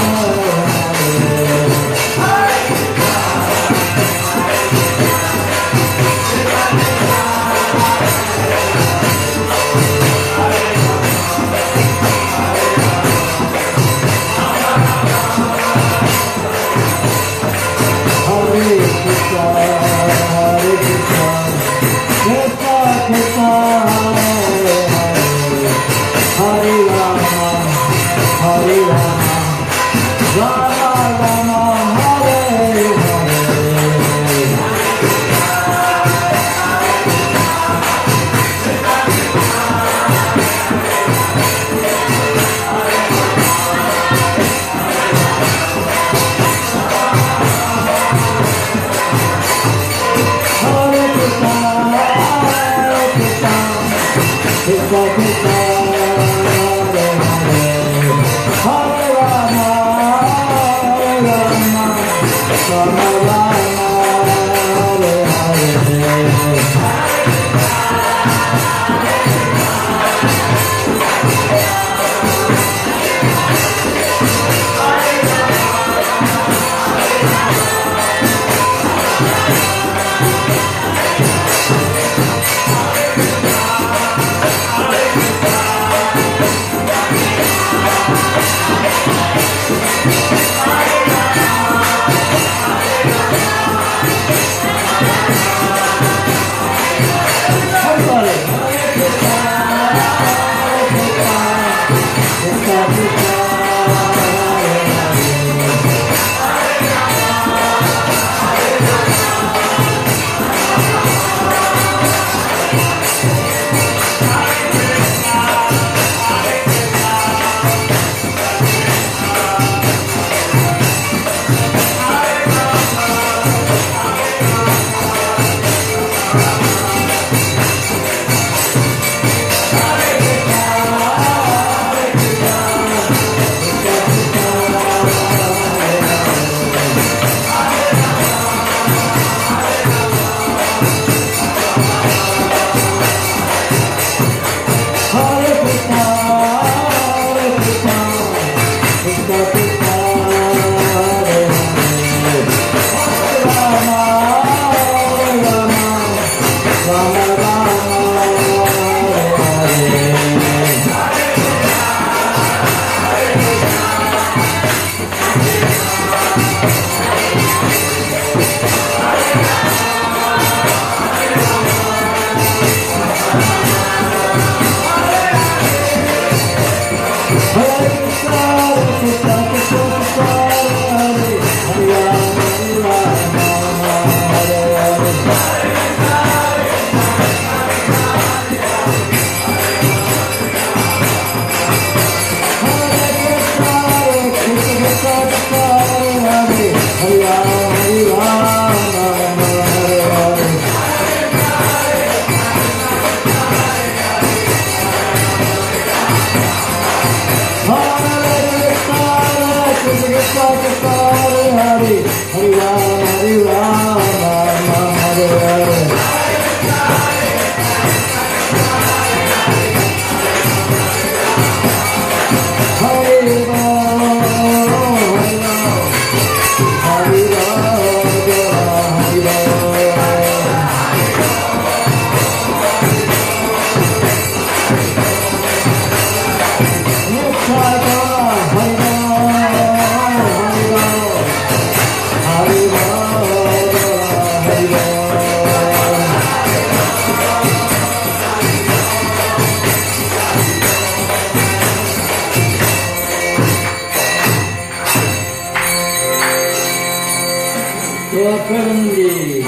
S1: Premanandi.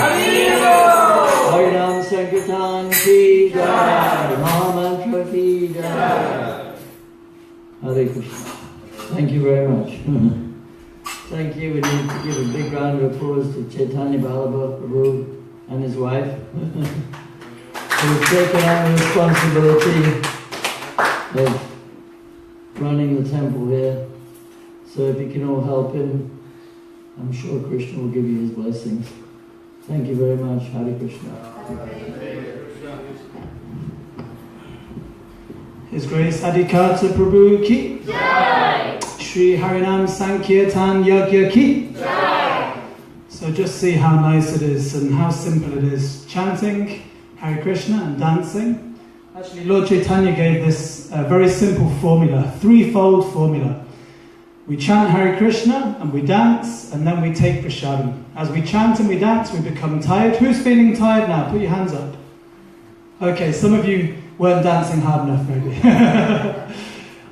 S1: Harinam Sankirtan ki jai. Mahamantra ki jai. Hare Krishna. Thank you very much. Thank you. We need to give a big round of applause to Chaitanya Ballabha Prabhu and his wife who've taken on the responsibility of running the temple here. So if you can all help him, I'm sure Krishna will give you his blessings. Thank you very much. Hare Krishna.
S2: His Grace Adikarta Prabhu ki Jai. Shri Harinam Sankirtan Yagya ki Jai. So just see how nice it is and how simple it is. Chanting Hare Krishna and dancing. Actually, Lord Chaitanya gave this very simple formula, threefold formula. We chant Hare Krishna and we dance and then we take prasadam. As we chant and we dance, we become tired. Who's feeling tired now? Put your hands up. Okay, some of you weren't dancing hard enough maybe.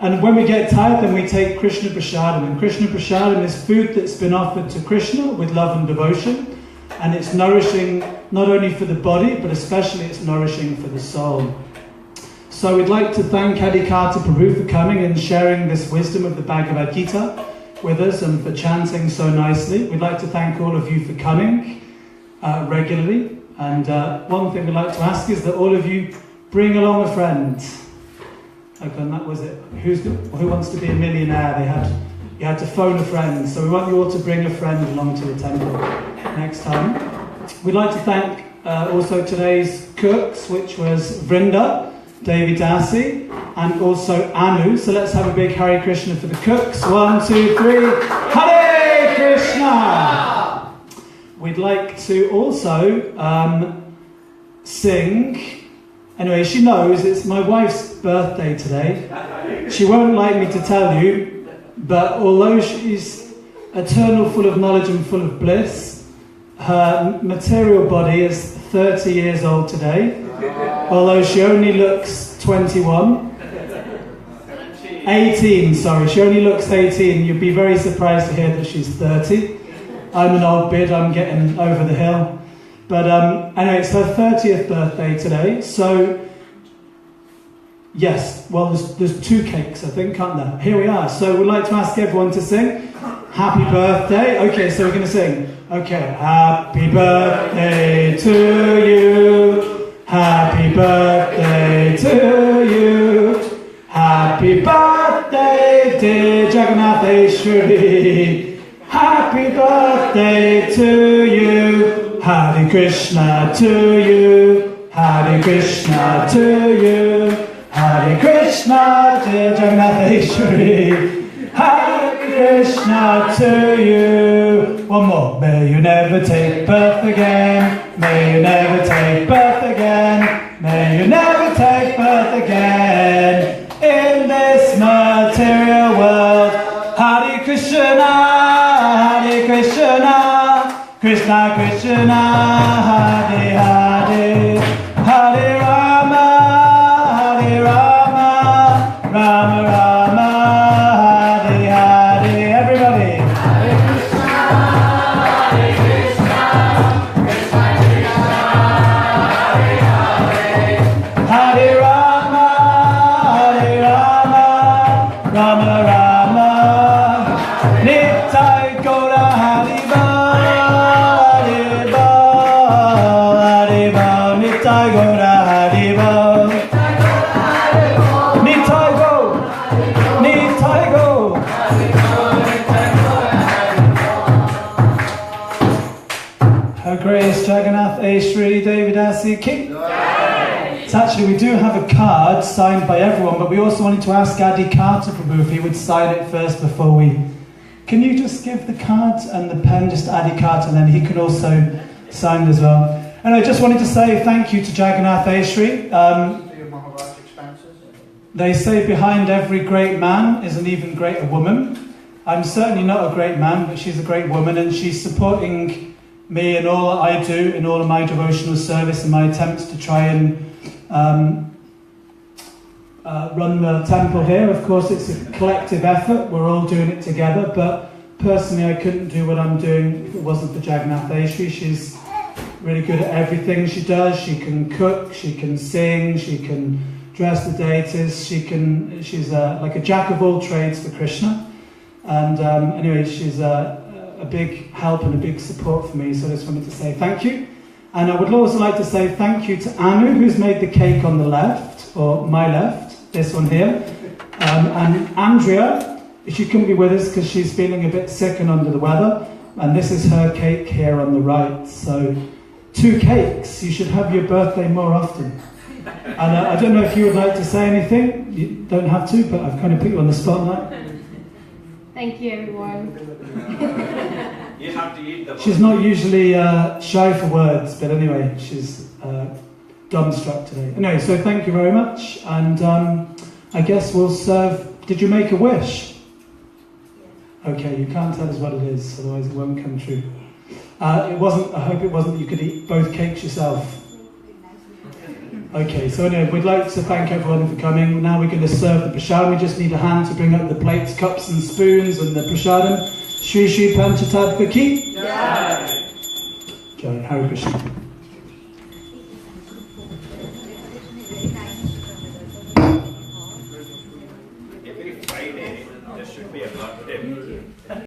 S2: And when we get tired, then we take Krishna prasadam. And Krishna prasadam is food that's been offered to Krishna with love and devotion. And it's nourishing not only for the body, but especially it's nourishing for the soul. So we'd like to thank Adikarta Prabhu for coming and sharing this wisdom of the Bhagavad Gita with us and for chanting so nicely. We'd like to thank all of you for coming regularly. And one thing we'd like to ask is that all of you bring along a friend. Okay, and that was it. Who wants to be a millionaire? You had to phone a friend. So we want you all to bring a friend along to the temple next time. We'd like to thank also today's cooks, which was Vrinda, Devi Dasi, and also Anu. So let's have a big Hare Krishna for the cooks. 1, 2, 3. Hare Krishna! We'd like to also sing. Anyway, she knows it's my wife's birthday today. She won't like me to tell you, but although she's eternal, full of knowledge and full of bliss, her material body is 30 years old today. Although she only looks 21. 18, sorry. She only looks 18. You'd be very surprised to hear that she's 30. I'm an old bid. I'm getting over the hill. But anyway, it's her 30th birthday today. So, yes. Well, there's 2 cakes, I think, aren't there? Here we are. So we'd like to ask everyone to sing Happy Birthday. Okay, so we're going to sing. Okay. Happy birthday to you. Happy birthday to you. Happy birthday, dear Jagannatheshwari. Happy birthday to you. Hare Krishna to you. Hare Krishna to you. Hare Krishna, dear Jagannatheshwari. Hare Krishna to you. One more. May you never take birth again. May you never take birth again. May you never take birth again in this material world. Hare Krishna, Hare Krishna, Krishna Krishna, Hare Hare, Hare Rama, Hare Rama, Rama Rama, Hare Hare. Everybody. Hare Krishna, Hare Krishna, Krishna Krishna, Hare Hare, Hare Rama, Hare Rama, Rama Rama. Nittai Gaura Haribo, Haribo, Haribo. Nittai Gaura Haribo. Nittai Go, Nittai Go. Her Grace Jagannatheshwari Devi Dasi ki. It's actually, we do have a card signed by everyone, but we also wanted to ask Adikarta Prabhu if he would sign it first before we... Can you just give the card and the pen just to Adikarta, and then he can also sign it as well. And I just wanted to say thank you to Jagannatheshwari. They say behind every great man is an even greater woman. I'm certainly not a great man, but she's a great woman, and she's supporting me in all that I do, in all of my devotional service and my attempts to try and run the temple here. Of course, it's a collective effort. We're all doing it together, but personally I couldn't do what I'm doing if it wasn't for Jagannath Aishri. She's really good at everything she does. She can cook, she can sing, she can dress the deities, she's like a jack of all trades for Krishna. And anyway, she's a big help and a big support for me, so I just wanted to say thank you. And I would also like to say thank you to Anu, who's made the cake on the left, or my left, this one here. And Andrea, she couldn't be with us because she's feeling a bit sick and under the weather. And this is her cake here on the right. So 2 cakes, you should have your birthday more often. And I don't know if you would like to say anything. You don't have to, but I've kind of put you on the spotlight.
S6: Thank you, everyone.
S5: You have to eat the.
S2: She's not usually shy for words, but anyway, she's dumbstruck today. Anyway, so thank you very much, and I guess we'll serve. Did you make a wish? Okay, you can't tell us what it is, otherwise it won't come true. It wasn't. I hope it wasn't that you could eat both cakes yourself. Okay, so anyway, we'd like to thank everyone for coming. Now we're going to serve the prasadam. We just need a hand to bring up the plates, cups and spoons and the prasadam. Shri Shri Panchatattva ki Jai. Jai. Hare Krishna.
S5: Every Friday there should be a birthday.